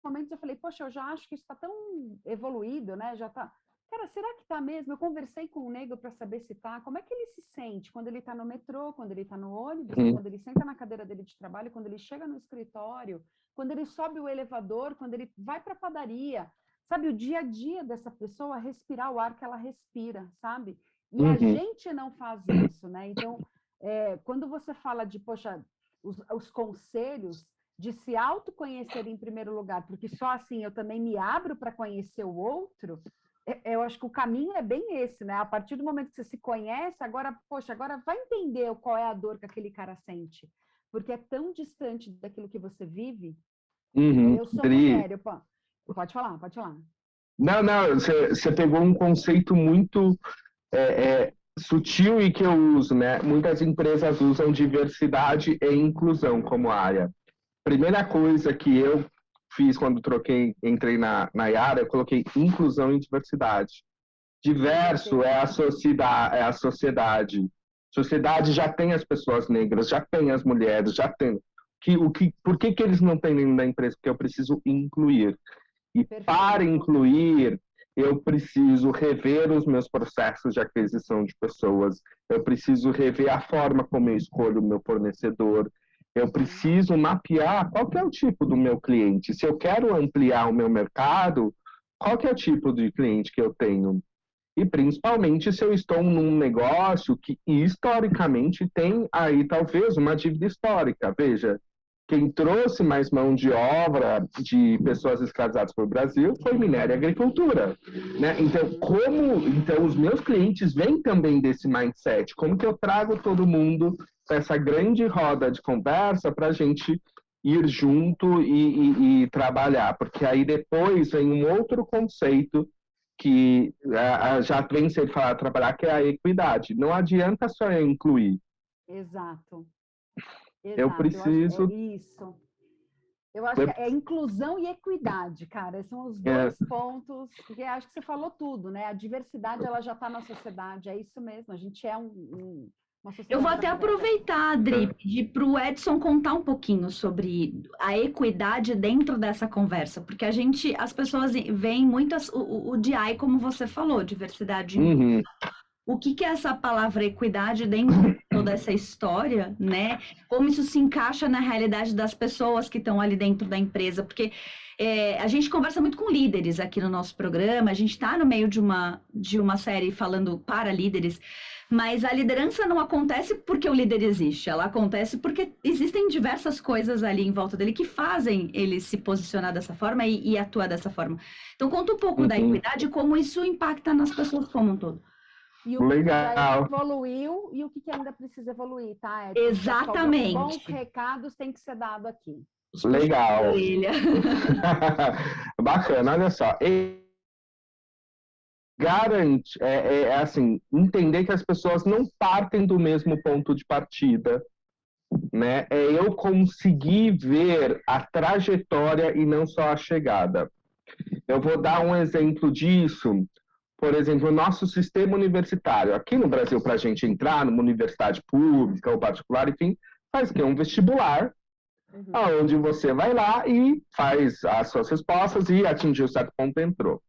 Momentos eu falei, poxa, eu já acho que isso está tão evoluído, né? Já tá... Cara, será que está mesmo? Eu conversei com um negro para saber se está. Como é que ele se sente quando ele está no metrô, quando ele está no ônibus, quando ele senta na cadeira dele de trabalho, quando ele chega no escritório, quando ele sobe o elevador, quando ele vai para a padaria. Sabe, o dia a dia dessa pessoa, respirar o ar que ela respira, sabe? E a gente não faz isso, né? Então, quando você fala de, poxa, os conselhos de se autoconhecer em primeiro lugar, porque só assim eu também me abro para conhecer o outro, eu acho que o caminho é bem esse, né? A partir do momento que você se conhece, agora, poxa, agora vai entender qual é a dor que aquele cara sente, porque é tão distante daquilo que você vive. Eu sou mulher, pode falar, pode falar. Não, você pegou um conceito muito sutil e que eu uso, né? Muitas empresas usam diversidade e inclusão como área. Primeira coisa que eu fiz quando entrei na Yara, eu coloquei inclusão e diversidade. Diverso é a sociedade. Sociedade já tem as pessoas negras, já tem as mulheres, já tem. Por que eles não têm dentro da empresa? Porque eu preciso incluir. E para incluir, eu preciso rever os meus processos de aquisição de pessoas, eu preciso rever a forma como eu escolho o meu fornecedor, eu preciso mapear qual que é o tipo do meu cliente. Se eu quero ampliar o meu mercado, qual que é o tipo de cliente que eu tenho? E principalmente se eu estou num negócio que historicamente tem aí talvez uma dívida histórica. Veja, quem trouxe mais mão de obra de pessoas escravizadas para o Brasil foi minério e agricultura, né? Então os meus clientes vêm também desse mindset. Como que eu trago todo mundo para essa grande roda de conversa para a gente ir junto e trabalhar? Porque aí depois vem um outro conceito que já vem sendo falado trabalhar, que é a equidade. Não adianta só eu incluir. Exato. Eu preciso... Isso. Eu acho que é inclusão e equidade, cara. Esses são os dois pontos, porque acho que você falou tudo, né? A diversidade, ela já está na sociedade, é isso mesmo. A gente é uma sociedade... Eu vou até aproveitar, Adri, pedir para o Edson contar um pouquinho sobre a equidade dentro dessa conversa, porque as pessoas veem muito o DI, como você falou, diversidade. O que é essa palavra equidade dentro de toda essa história, né? Como isso se encaixa na realidade das pessoas que estão ali dentro da empresa? Porque a gente conversa muito com líderes aqui no nosso programa, a gente está no meio de uma série falando para líderes, mas a liderança não acontece porque o líder existe, ela acontece porque existem diversas coisas ali em volta dele que fazem ele se posicionar dessa forma e atuar dessa forma. Então, conta um pouco da equidade e como isso impacta nas pessoas como um todo. E o que já evoluiu e o que ainda precisa evoluir, tá, Edson? Exatamente. Bons recados têm que ser dado aqui. Legal. Bacana, olha só. Garante, assim, entender que as pessoas não partem do mesmo ponto de partida, né? É eu conseguir ver a trajetória e não só a chegada. Eu vou dar um exemplo disso. por exemplo, o nosso sistema universitário. Aqui no Brasil, para a gente entrar numa universidade pública ou particular, enfim, faz que um vestibular, onde você vai lá e faz as suas respostas e atingiu certo ponto, entrou.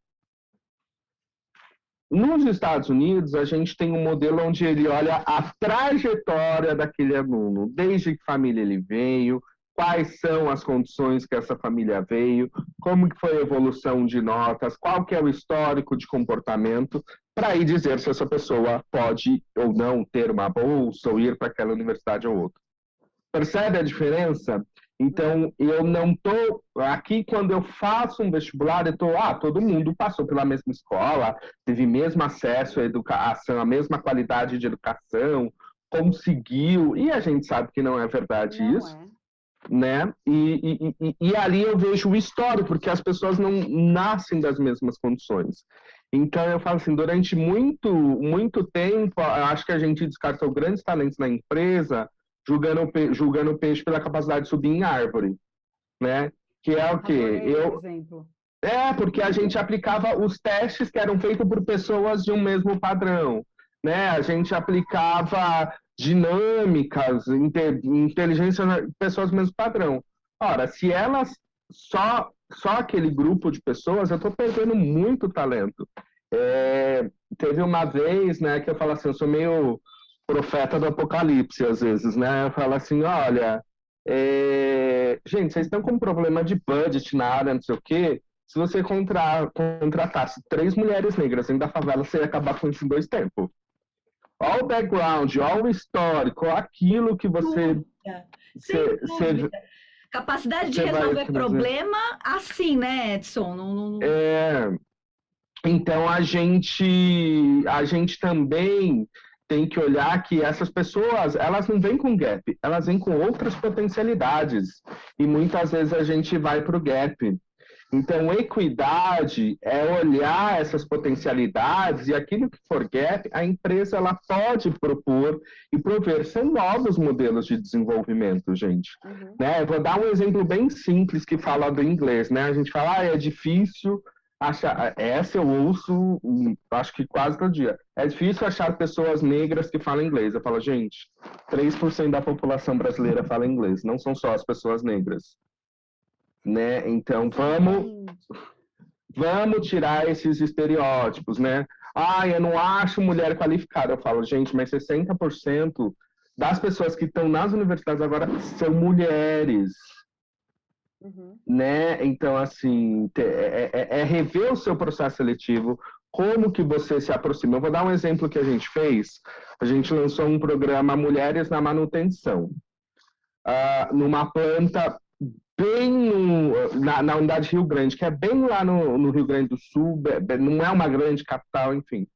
Nos Estados Unidos, a gente tem um modelo onde ele olha a trajetória daquele aluno, desde que família ele veio, quais são as condições que essa família veio, como que foi a evolução de notas, qual que é o histórico de comportamento, para aí dizer se essa pessoa pode ou não ter uma bolsa ou ir para aquela universidade ou outra. Percebe a diferença? Então, eu não estou... Aqui, quando eu faço um vestibular, eu estou... todo mundo passou pela mesma escola, teve mesmo acesso à educação, a mesma qualidade de educação, conseguiu... E a gente sabe que não é verdade isso, né? E ali eu vejo o histórico, porque as pessoas não nascem das mesmas condições. Então, eu falo assim, durante muito tempo, acho que a gente descartou grandes talentos na empresa, julgando o peixe pela capacidade de subir em árvore, né? Que é o quê? Porque a gente aplicava os testes que eram feitos por pessoas de um mesmo padrão, né? A gente aplicava dinâmicas, inteligência, pessoas do mesmo padrão. Ora, se elas só aquele grupo de pessoas, eu estou perdendo muito talento. Teve uma vez, né, que eu falo assim, eu sou meio profeta do apocalipse, às vezes, né? Fala assim, olha, gente, vocês estão com um problema de budget na área, não sei o quê, se você contratasse 3 mulheres negras dentro da favela, você ia acabar com isso em 2 tempos. Olha o background, olha o histórico, aquilo que você... Sem dúvida. Capacidade de resolver problema assim, né, Edson? Então, a gente também tem que olhar que essas pessoas, elas não vêm com gap, elas vêm com outras potencialidades. E muitas vezes a gente vai para o gap. Então, equidade é olhar essas potencialidades e aquilo que for gap, a empresa ela pode propor e prover. São novos modelos de desenvolvimento, gente. Né? Eu vou dar um exemplo bem simples que fala do inglês. Né? A gente fala, é difícil... Essa eu ouço, acho que quase todo dia. É difícil achar pessoas negras que falam inglês. Eu falo, gente, 3% da população brasileira fala inglês, não são só as pessoas negras. Né? Então, vamos tirar esses estereótipos, né? Eu não acho mulher qualificada. Eu falo, gente, mas 60% das pessoas que estão nas universidades agora são mulheres. Né? Então, assim, rever o seu processo seletivo, como que você se aproxima. Eu vou dar um exemplo que a gente fez. A gente lançou um programa Mulheres na Manutenção, numa planta bem na unidade Rio Grande, que é bem lá no Rio Grande do Sul, não é uma grande capital, enfim.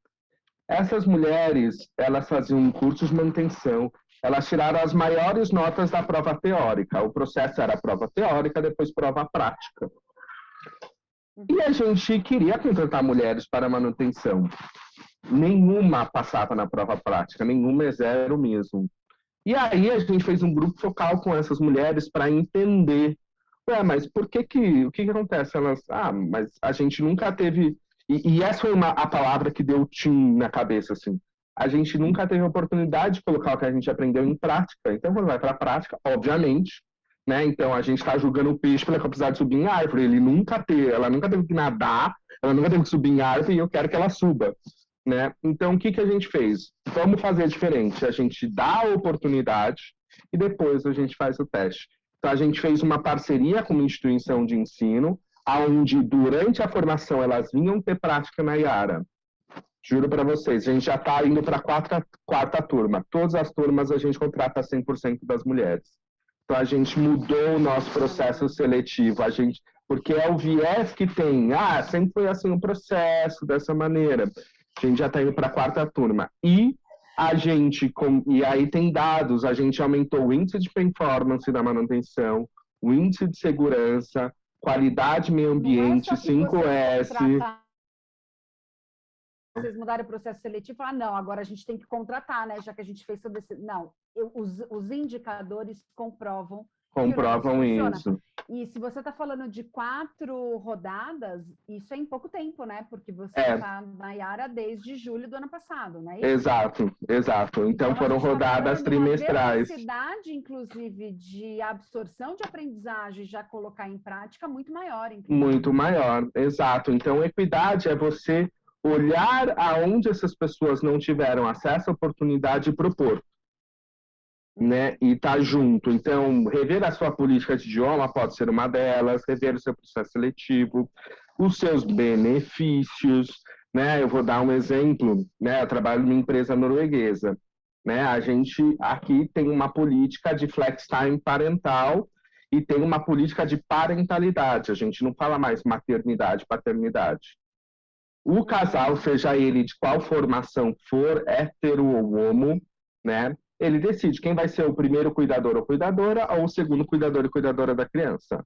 Essas mulheres, elas faziam cursos de manutenção, elas tiraram as maiores notas da prova teórica. O processo era prova teórica, depois prova prática. E a gente queria contratar mulheres para manutenção. Nenhuma passava na prova prática, nenhuma é 0 mesmo. E aí a gente fez um grupo focal com essas mulheres para entender. Mas o que acontece? Elas, mas a gente nunca teve... E essa foi a palavra que deu tim na cabeça, assim. A gente nunca teve a oportunidade de colocar o que a gente aprendeu em prática. Então, quando vai para a prática, obviamente, né? Então, a gente está julgando o peixe pela capacidade de subir em árvore. Ela nunca teve que nadar, ela nunca teve que subir em árvore e eu quero que ela suba, né? Então, o que a gente fez? Vamos fazer diferente. A gente dá a oportunidade e depois a gente faz o teste. Então, a gente fez uma parceria com uma instituição de ensino, onde durante a formação elas vinham ter prática na Iara. Juro para vocês, a gente já está indo para a quarta turma. Todas as turmas a gente contrata 100% das mulheres. Então a gente mudou o nosso processo seletivo, porque é o viés que tem. Sempre foi assim o processo, dessa maneira. A gente já está indo para a quarta turma. E aí tem dados, a gente aumentou o índice de performance da manutenção, o índice de segurança, qualidade meio ambiente, 5S. Vocês mudaram o processo seletivo e falaram, não, agora a gente tem que contratar, né? Já que a gente fez todo esse... Não, os indicadores comprovam isso. E se você está falando de 4 rodadas, isso é em pouco tempo, né? Porque você É, está na Yara desde julho do ano passado, não é isso? exato, exato. Então Então, a foram gente está rodadas falando de uma trimestrais. velocidade, inclusive, de absorção de aprendizagem, já colocar em prática, muito maior, Muito inclusive. maior, exato. Então, equidade é você olhar aonde essas pessoas não tiveram acesso à oportunidade e propor, né? E estar junto. Então, rever a sua política de idioma pode ser uma delas, rever o seu processo seletivo, os seus benefícios, né? Eu vou dar um exemplo, né? Eu trabalho numa empresa norueguesa, né? A gente aqui tem uma política de flex time parental e tem uma política de parentalidade. A gente não fala mais maternidade, paternidade. O casal, seja ele de qual formação for, hétero ou homo, né? Ele decide quem vai ser o primeiro cuidador ou cuidadora ou o segundo cuidador e cuidadora da criança.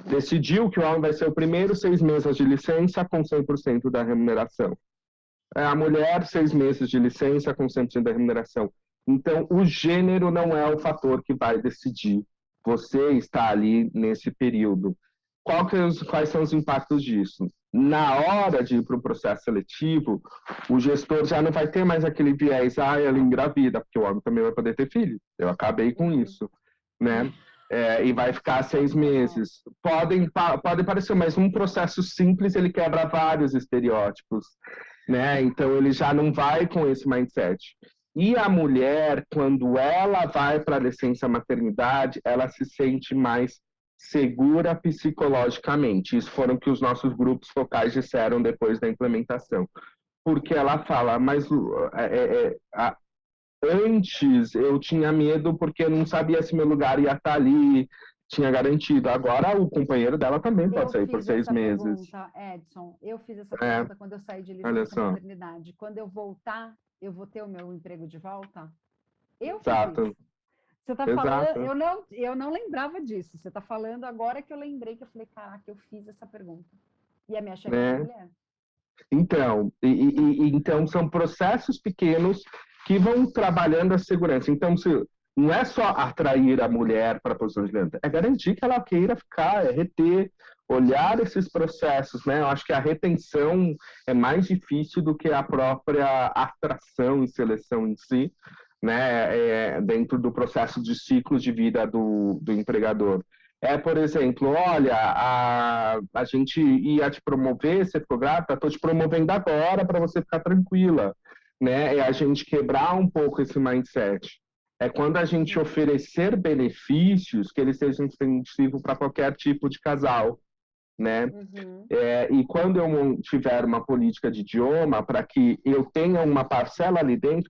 Decidiu que o homem vai ser o primeiro 6 meses de licença com 100% da remuneração. A mulher, 6 meses de licença com 100% da remuneração. Então, o gênero não é o fator que vai decidir. Você está ali nesse período. Quais são os impactos disso? Na hora de ir para o processo seletivo, o gestor já não vai ter mais aquele viés, ela engravida, porque o homem também vai poder ter filho. Eu acabei com isso, né? E vai ficar 6 meses. Pode parecer, mas um processo simples, ele quebra vários estereótipos, né? Então, ele já não vai com esse mindset. E a mulher, quando ela vai para a licença maternidade, ela se sente mais segura psicologicamente. Isso foram o que os nossos grupos focais disseram depois da implementação. Porque ela fala, mas antes eu tinha medo porque eu não sabia se meu lugar ia estar ali, tinha garantido. Agora o companheiro dela também pode sair por 6 meses. Pergunta, Edson, eu fiz essa É, pergunta quando eu saí de olha licença só. maternidade. Quando eu voltar, eu vou ter o meu emprego de volta? Eu fiz Exato, isso. Você está falando, exato. eu não lembrava disso. Você está falando agora que eu lembrei que eu falei, caraca, eu fiz essa pergunta. E a minha chefe era Né? mulher. Então, então são processos pequenos que vão trabalhando a segurança. Então, não é só atrair a mulher para a posição de liderança, é garantir que ela queira ficar, é reter, olhar esses processos, né? Eu acho que a retenção é mais difícil do que a própria atração e seleção em si, né? Dentro do processo de ciclo de vida do empregador. Por exemplo, olha, a gente ia te promover, você ficou grata, estou te promovendo agora para você ficar tranquila, né? É a gente quebrar um pouco esse mindset. É quando a gente oferecer benefícios que eles sejam incentivos para qualquer tipo de casal, né? E quando eu tiver uma política de idioma, para que eu tenha uma parcela ali dentro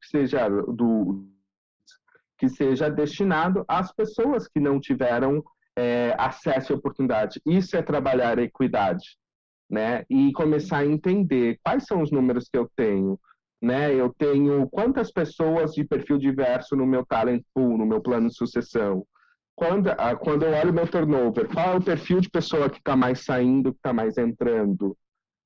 que seja destinado às pessoas que não tiveram acesso e oportunidade. Isso é trabalhar a equidade, né? E começar a entender quais são os números que eu tenho, né? Eu tenho quantas pessoas de perfil diverso no meu talent pool, no meu plano de sucessão. Quando eu olho o meu turnover, qual é o perfil de pessoa que está mais saindo, que está mais entrando,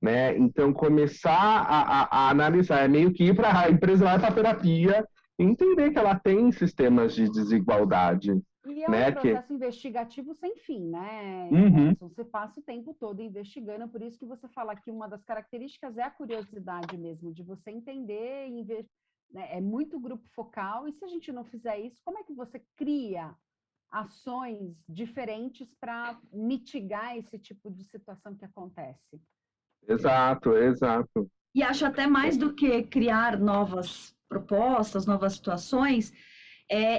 né? Então, começar a analisar, é meio que ir para a empresa lá para terapia e entender que ela tem sistemas de desigualdade, E é um né? processo investigativo sem fim, né, Uhum. Edson? Você passa o tempo todo investigando, por isso que você fala que uma das características é a curiosidade mesmo, de você entender e né? É muito grupo focal, e se a gente não fizer isso, como é que você cria ações diferentes para mitigar esse tipo de situação que acontece? Exato, exato. E acho até mais do que criar novas propostas, novas situações,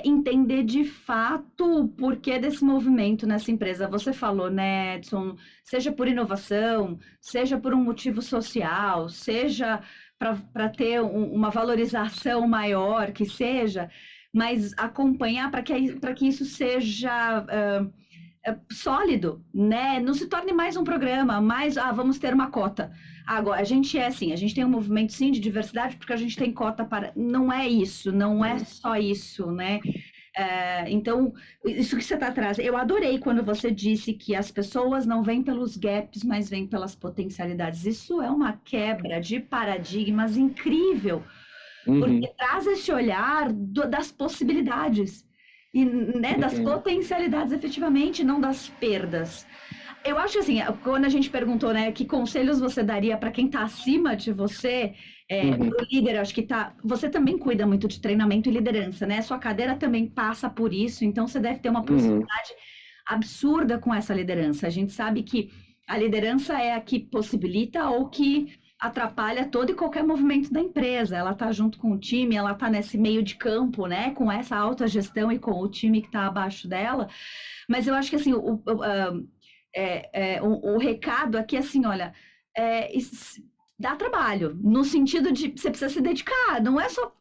entender de fato o porquê desse movimento nessa empresa. Você falou, né, Edson, seja por inovação, seja por um motivo social, seja para ter uma valorização maior, que seja, mas acompanhar para que isso seja sólido, né? Não se torne mais um programa, vamos ter uma cota. Agora, a gente assim, a gente tem um movimento sim de diversidade porque a gente tem cota para. Não é isso, não é só isso, né? Então, isso que você está trazendo, eu adorei quando você disse que as pessoas não vêm pelos gaps, mas vêm pelas potencialidades. Isso é uma quebra de paradigmas incrível, porque traz esse olhar das possibilidades. e, né, das potencialidades efetivamente, não das perdas. Eu acho assim, quando a gente perguntou, né, que conselhos você daria para quem está acima de você, pro líder, acho que você também cuida muito de treinamento e liderança, né? Sua cadeira também passa por isso, então você deve ter uma proximidade absurda com essa liderança. A gente sabe que a liderança é a que possibilita ou que atrapalha todo e qualquer movimento da empresa. Ela está junto com o time, ela está nesse meio de campo, né, com essa alta gestão e com o time que está abaixo dela. Mas eu acho que assim, o recado aqui é assim, olha, dá trabalho, no sentido de você precisa se dedicar, não é só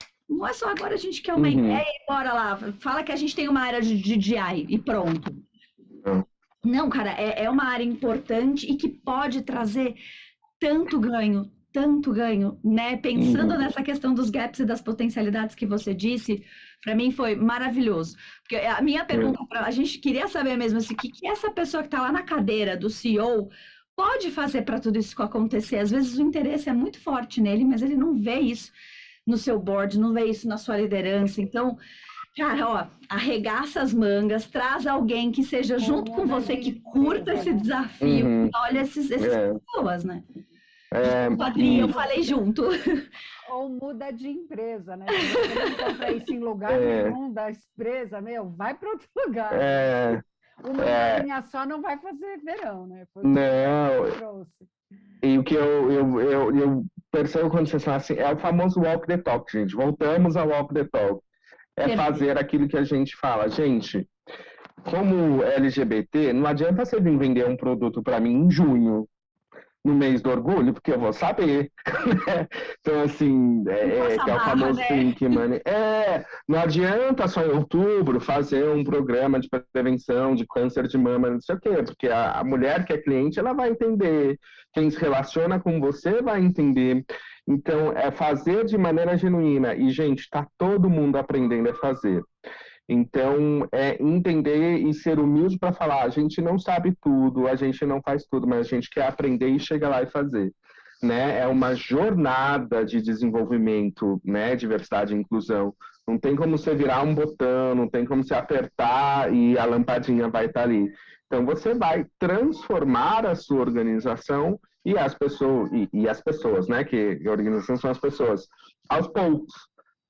agora a gente quer uma ideia e bora lá, fala que a gente tem uma área de DJI e pronto. Não, cara, é uma área importante e que pode trazer tanto ganho, né? Pensando nessa questão dos gaps e das potencialidades que você disse, para mim foi maravilhoso. Porque a minha pergunta, a gente queria saber mesmo assim, o que essa pessoa que está lá na cadeira do CEO pode fazer para tudo isso acontecer? Às vezes o interesse é muito forte nele, mas ele não vê isso no seu board, não vê isso na sua liderança. Então, cara, ó, arregaça as mangas, traz alguém que seja junto com você, que curta esse desafio, olha essas pessoas, né? Padrinho, eu falei junto. Ou muda de empresa, né? Se você não encontra isso em lugar nenhum da empresa, vai para outro lugar. Uma galinha só não vai fazer verão, né? Foi não. E o que eu percebo quando você fala assim, é o famoso walk the talk, gente. Voltamos ao walk the talk. É fazer aquilo que a gente fala. Gente, como LGBT, não adianta você vir vender um produto para mim em junho, no mês do orgulho, porque eu vou saber. Então, assim, que é o famoso Pink Money. Não adianta só em outubro fazer um programa de prevenção de câncer de mama, não sei o quê, porque a mulher que é cliente, ela vai entender. Quem se relaciona com você vai entender. Então, é fazer de maneira genuína. E, gente, está todo mundo aprendendo a fazer. Então, é entender e ser humilde para falar, a gente não sabe tudo, a gente não faz tudo, mas a gente quer aprender e chegar lá e fazer. Né? É uma jornada de desenvolvimento, né? Diversidade e inclusão. Não tem como você virar um botão, não tem como você apertar e a lampadinha vai estar ali. Então, você vai transformar a sua organização e as pessoas, né? Que a organização são as pessoas, aos poucos.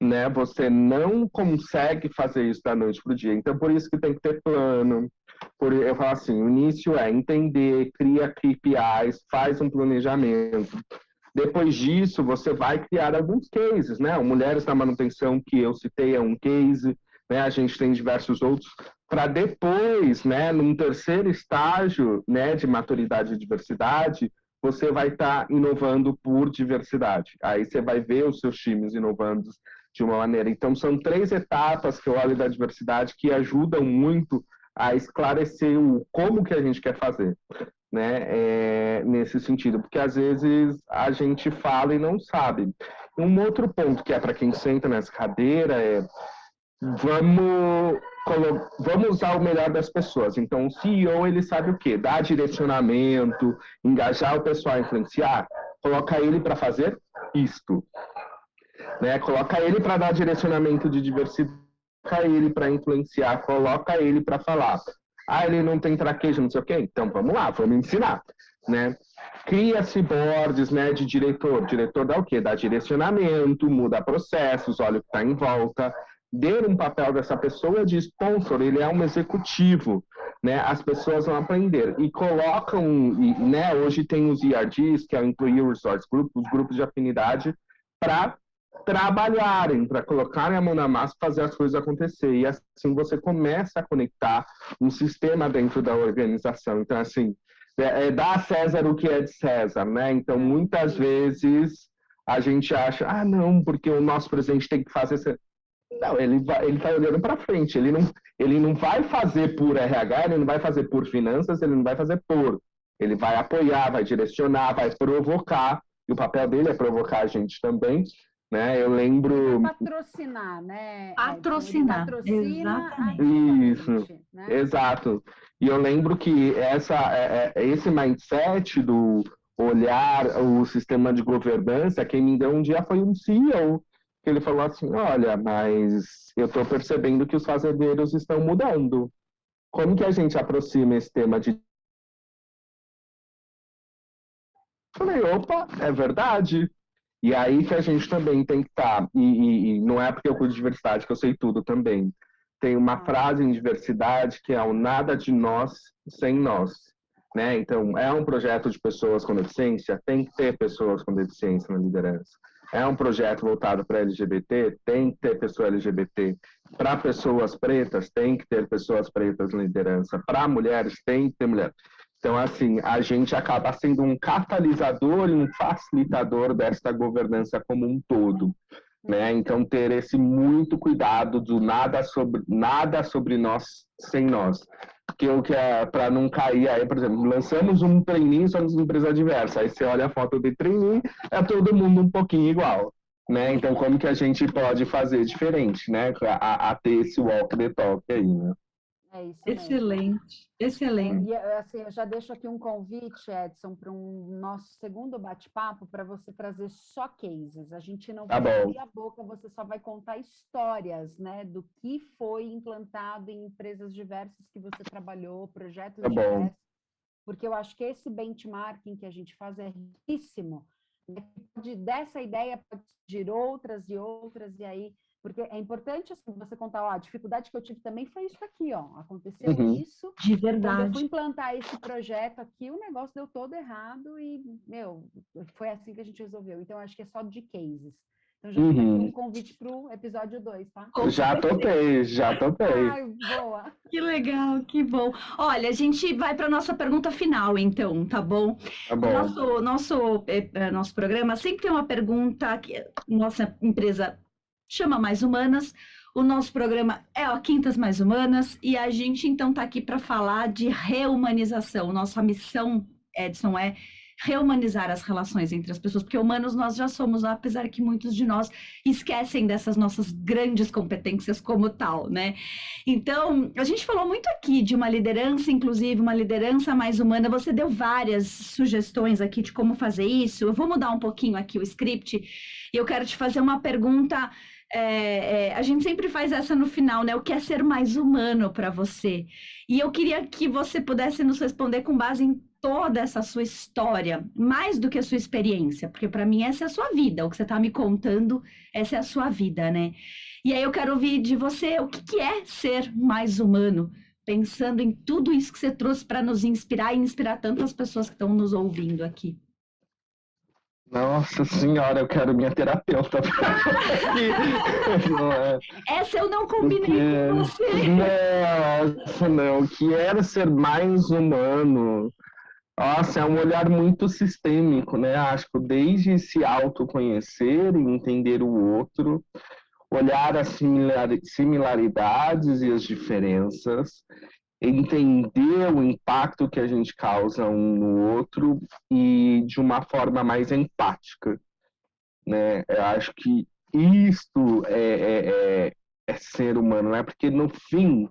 Né? Você não consegue fazer isso da noite para o dia. Então, por isso que tem que ter plano. Eu falo assim, o início é entender, cria KPIs, faz um planejamento. Depois disso, você vai criar alguns cases, né? O Mulheres na Manutenção, que eu citei, é um case, né? A gente tem diversos outros, para depois, né, num terceiro estágio, né, de maturidade e diversidade, você vai estar inovando por diversidade. Aí você vai ver os seus times inovando de uma maneira. Então, são 3 etapas que eu olho da diversidade que ajudam muito a esclarecer como que a gente quer fazer, né? Nesse sentido, porque às vezes a gente fala e não sabe. Um outro ponto que é para quem senta nessa cadeira vamos usar o melhor das pessoas. Então, o CEO, ele sabe o quê? Dar direcionamento, engajar o pessoal a influenciar, coloca ele para fazer isto. Né? Coloca ele para dar direcionamento de diversidade, coloca ele para influenciar, coloca ele para falar. Ele não tem traquejo, não sei o quê? Então vamos lá, vamos ensinar. Né? Cria-se boards, né, de diretor. Diretor dá o quê? Dá direcionamento, muda processos, olha o que está em volta. Dê um papel dessa pessoa de sponsor, ele é um executivo. Né? As pessoas vão aprender. E colocam, né, hoje tem os ERGs, que é o Employee Resource Group, os grupos de afinidade, para trabalharem, para colocarem a mão na massa, fazer as coisas acontecer. E assim você começa a conectar um sistema dentro da organização. Então, assim, dá a César o que é de César, né? Então, muitas vezes a gente acha, não, porque o nosso presidente tem que fazer... Não, ele está olhando para frente. Ele não vai fazer por RH, ele não vai fazer por finanças, ele não vai fazer por. Ele vai apoiar, vai direcionar, vai provocar. E o papel dele é provocar a gente também. Né? Eu lembro... Patrocinar, né? Patrocinar, exatamente. Isso, né? Exato. E eu lembro que esse mindset do olhar o sistema de governança, quem me deu um dia foi um CEO, que ele falou assim, olha, mas eu estou percebendo que os fazendeiros estão mudando. Como que a gente aproxima esse tema de... Falei, opa, é verdade. E aí que a gente também tem que estar, e não é porque eu cuido de diversidade que eu sei tudo também. Tem uma frase em diversidade que é o nada de nós sem nós, né? Então, é um projeto de pessoas com deficiência, tem que ter pessoas com deficiência na liderança. É um projeto voltado para LGBT, tem que ter pessoa LGBT. Para pessoas pretas, tem que ter pessoas pretas na liderança. Para mulheres, tem que ter mulher. Então, assim, a gente acaba sendo um catalisador e um facilitador desta governança como um todo, né? Então, ter esse muito cuidado do nada sobre nós sem nós. Porque o que é para não cair aí, por exemplo, lançamos um trainee só nas empresas diversas. Aí você olha a foto de trainee, é todo mundo um pouquinho igual, né? Então, como que a gente pode fazer diferente, né? A ter esse walk the talk aí, né? É isso mesmo. Excelente, excelente. E assim, eu já deixo aqui um convite, Edson, para um nosso segundo bate-papo, para você trazer só cases. A gente não vai abrir a boca, você só vai contar histórias, né, do que foi implantado em empresas diversas que você trabalhou, projetos diversos, porque eu acho que esse benchmarking que a gente faz é riquíssimo. Dessa ideia pode surgir outras e outras, e aí... Porque é importante assim, você contar, ó, a dificuldade que eu tive também foi isso aqui, ó. Aconteceu isso. De verdade. Quando eu fui implantar esse projeto aqui, o negócio deu todo errado e, foi assim que a gente resolveu. Então, acho que é só de cases. Então, já fica aqui um convite para o episódio 2, tá? Já topei. Ai, boa. Que legal, que bom. Olha, a gente vai para a nossa pergunta final, então, tá bom? Tá bom. Nosso programa sempre tem uma pergunta que nossa empresa chama Mais Humanas. O nosso programa é o Quintas Mais Humanas e a gente, então, está aqui para falar de reumanização. Nossa missão, Edson, é reumanizar as relações entre as pessoas, porque humanos nós já somos, apesar que muitos de nós esquecem dessas nossas grandes competências como tal, né? Então, a gente falou muito aqui de uma liderança, inclusive, uma liderança mais humana. Você deu várias sugestões aqui de como fazer isso. Eu vou mudar um pouquinho aqui o script e eu quero te fazer uma pergunta. A gente sempre faz essa no final, né? O que é ser mais humano para você? E eu queria que você pudesse nos responder com base em toda essa sua história, mais do que a sua experiência, porque para mim essa é a sua vida, o que você está me contando, essa é a sua vida, né? E aí eu quero ouvir de você o que é ser mais humano, pensando em tudo isso que você trouxe para nos inspirar e inspirar tantas pessoas que estão nos ouvindo aqui. Nossa senhora, eu quero minha terapeuta. Não é? Essa eu não combinei com você. Não. O que era ser mais humano? Nossa, é um olhar muito sistêmico, né? Acho que desde se autoconhecer e entender o outro, olhar as similaridades e as diferenças, entender o impacto que a gente causa um no outro e de uma forma mais empática, né? Eu acho que isto é ser humano, né? Porque no fim,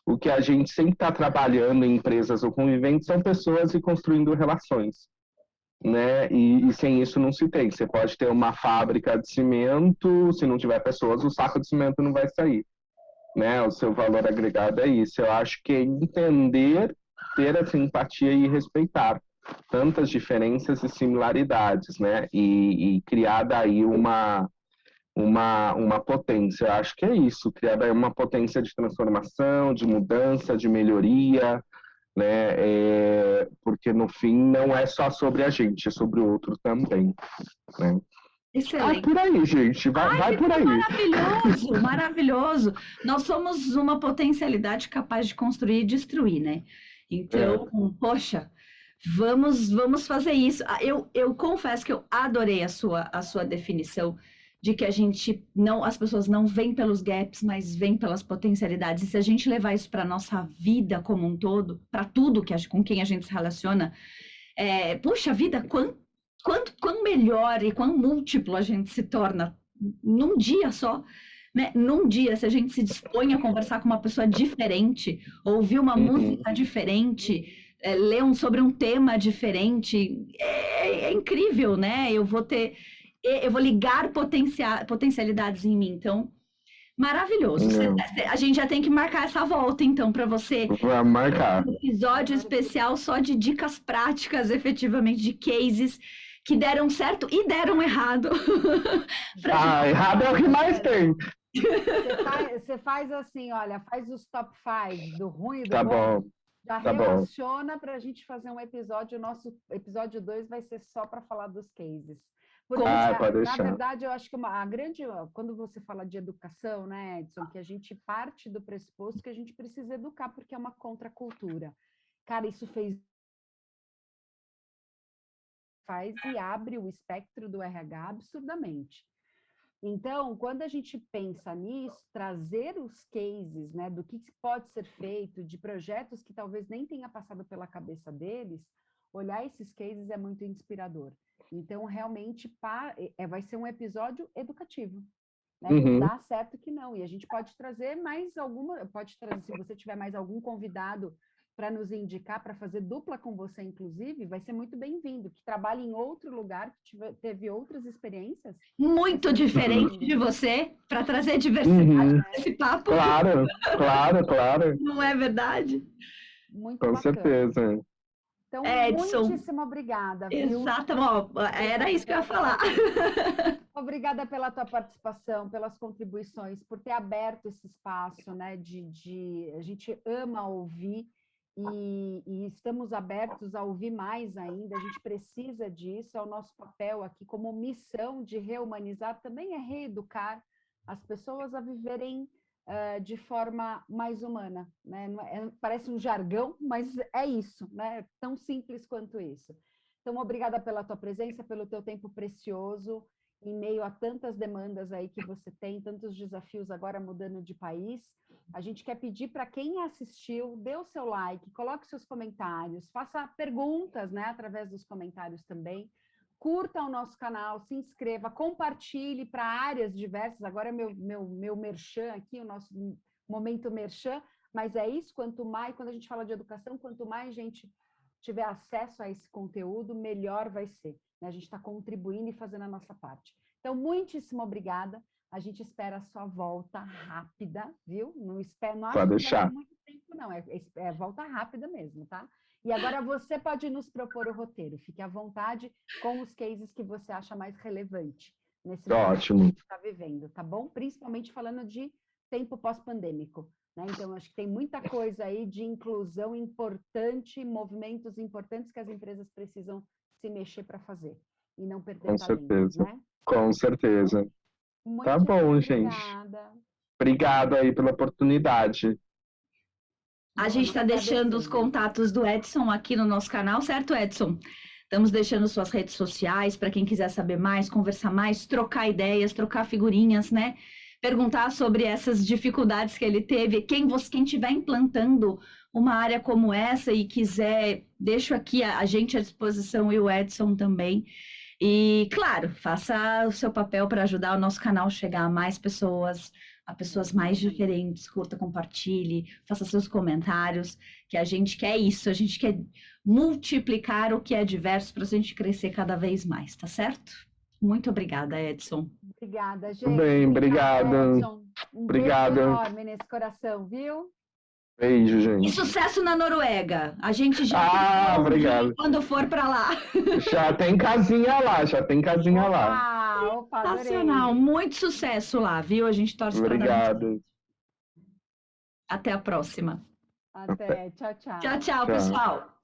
o que a gente sempre está trabalhando em empresas ou conviventes são pessoas e construindo relações, né? E sem isso não se tem. Você pode ter uma fábrica de cimento, se não tiver pessoas, o saco de cimento não vai sair, né? O seu valor agregado é isso. Eu acho que é entender, ter essa empatia e respeitar tantas diferenças e similaridades, né? E criar daí uma potência. Eu acho que é isso, criar daí uma potência de transformação, de mudança, de melhoria, né? Porque no fim não é só sobre a gente, é sobre o outro também, né? Excelente. Por aí, gente. Vai por aí. Maravilhoso, maravilhoso. Nós somos uma potencialidade capaz de construir e destruir, né? Então, poxa, vamos fazer isso. Eu confesso que eu adorei a sua definição de que as pessoas não vêm pelos gaps, mas vêm pelas potencialidades. E se a gente levar isso para a nossa vida como um todo, para tudo com quem a gente se relaciona, puxa vida, quão melhor e quão múltiplo a gente se torna num dia só, né? Num dia, se a gente se dispõe a conversar com uma pessoa diferente, ouvir uma música diferente, ler sobre um tema diferente, é incrível, né? Eu vou ter eu vou ligar potencialidades em mim. Então, maravilhoso. A gente já tem que marcar essa volta, então, para você. Vamos marcar. Um episódio especial só de dicas práticas, efetivamente, de cases que deram certo e deram errado. Errado é o que mais tem. Você faz assim, olha, faz os top 5 do ruim e do Tá bom. Já relaciona para a gente fazer um episódio. O nosso episódio 2 vai ser só para falar dos cases. Porque, na verdade, eu acho que quando você fala de educação, né, Edson, que a gente parte do pressuposto que a gente precisa educar porque é uma contracultura. Cara, isso faz e abre o espectro do RH absurdamente. Então, quando a gente pensa nisso, trazer os cases, né, do que pode ser feito, de projetos que talvez nem tenha passado pela cabeça deles, olhar esses cases é muito inspirador. Então, realmente, vai ser um episódio educativo. Né? Não dá certo que não. E a gente pode trazer se você tiver mais algum convidado para nos indicar, para fazer dupla com você, inclusive, vai ser muito bem-vindo, que trabalhe em outro lugar, que teve outras experiências. Muito diferente de você, para trazer diversidade nesse papo. Claro. Não é verdade? Muito com bacana. Certeza. Então, Edson, muitíssimo obrigada. Exatamente, era isso que eu ia falar. Obrigada pela tua participação, pelas contribuições, por ter aberto esse espaço, né? A gente ama ouvir e estamos abertos a ouvir mais ainda. A gente precisa disso, é o nosso papel aqui como missão de rehumanizar, também é reeducar as pessoas a viverem de forma mais humana, né? Parece um jargão, mas é isso, né? Tão simples quanto isso. Então, obrigada pela tua presença, pelo teu tempo precioso, em meio a tantas demandas aí que você tem, tantos desafios agora mudando de país. A gente quer pedir para quem assistiu, dê o seu like, coloque seus comentários, faça perguntas, né, através dos comentários também. Curta o nosso canal, se inscreva, compartilhe para áreas diversas. Agora é meu merchan aqui, o nosso momento merchan, mas é isso, quando a gente fala de educação, quanto mais gente tiver acesso a esse conteúdo, melhor vai ser. Né? A gente está contribuindo e fazendo a nossa parte. Então, muitíssimo obrigada. A gente espera a sua volta rápida, viu? Não acho que vai ter muito tempo, não. É volta rápida mesmo, tá? E agora você pode nos propor o roteiro. Fique à vontade com os cases que você acha mais relevante nesse momento que a gente está vivendo, tá bom? Principalmente falando de tempo pós-pandêmico. Né? Então, acho que tem muita coisa aí de inclusão importante, movimentos importantes que as empresas precisam se mexer para fazer e não perder talento, né? Com certeza. Tá bom, gente. Obrigado aí pela oportunidade. A gente está deixando os contatos do Edson aqui no nosso canal, certo, Edson? Estamos deixando suas redes sociais para quem quiser saber mais, conversar mais, trocar ideias, trocar figurinhas, né? Perguntar sobre essas dificuldades que ele teve. Quem estiver implantando uma área como essa e quiser, deixo aqui a gente à disposição e o Edson também. E, claro, faça o seu papel para ajudar o nosso canal a chegar a mais pessoas, a pessoas mais diferentes. Curta, compartilhe, faça seus comentários, que a gente quer isso, a gente quer multiplicar o que é diverso para a gente crescer cada vez mais, tá certo? Muito obrigada, Edson. Obrigada, gente. Bem, obrigado. Edson. Obrigado. Beijo enorme nesse coração, viu? Beijo, gente. E sucesso na Noruega. A gente já obrigado. Quando for para lá. Já tem casinha lá. Opa, sensacional. Adorei. Muito sucesso lá, viu? A gente torce para Obrigado. Até a próxima. Até. Tchau, tchau. Tchau, pessoal.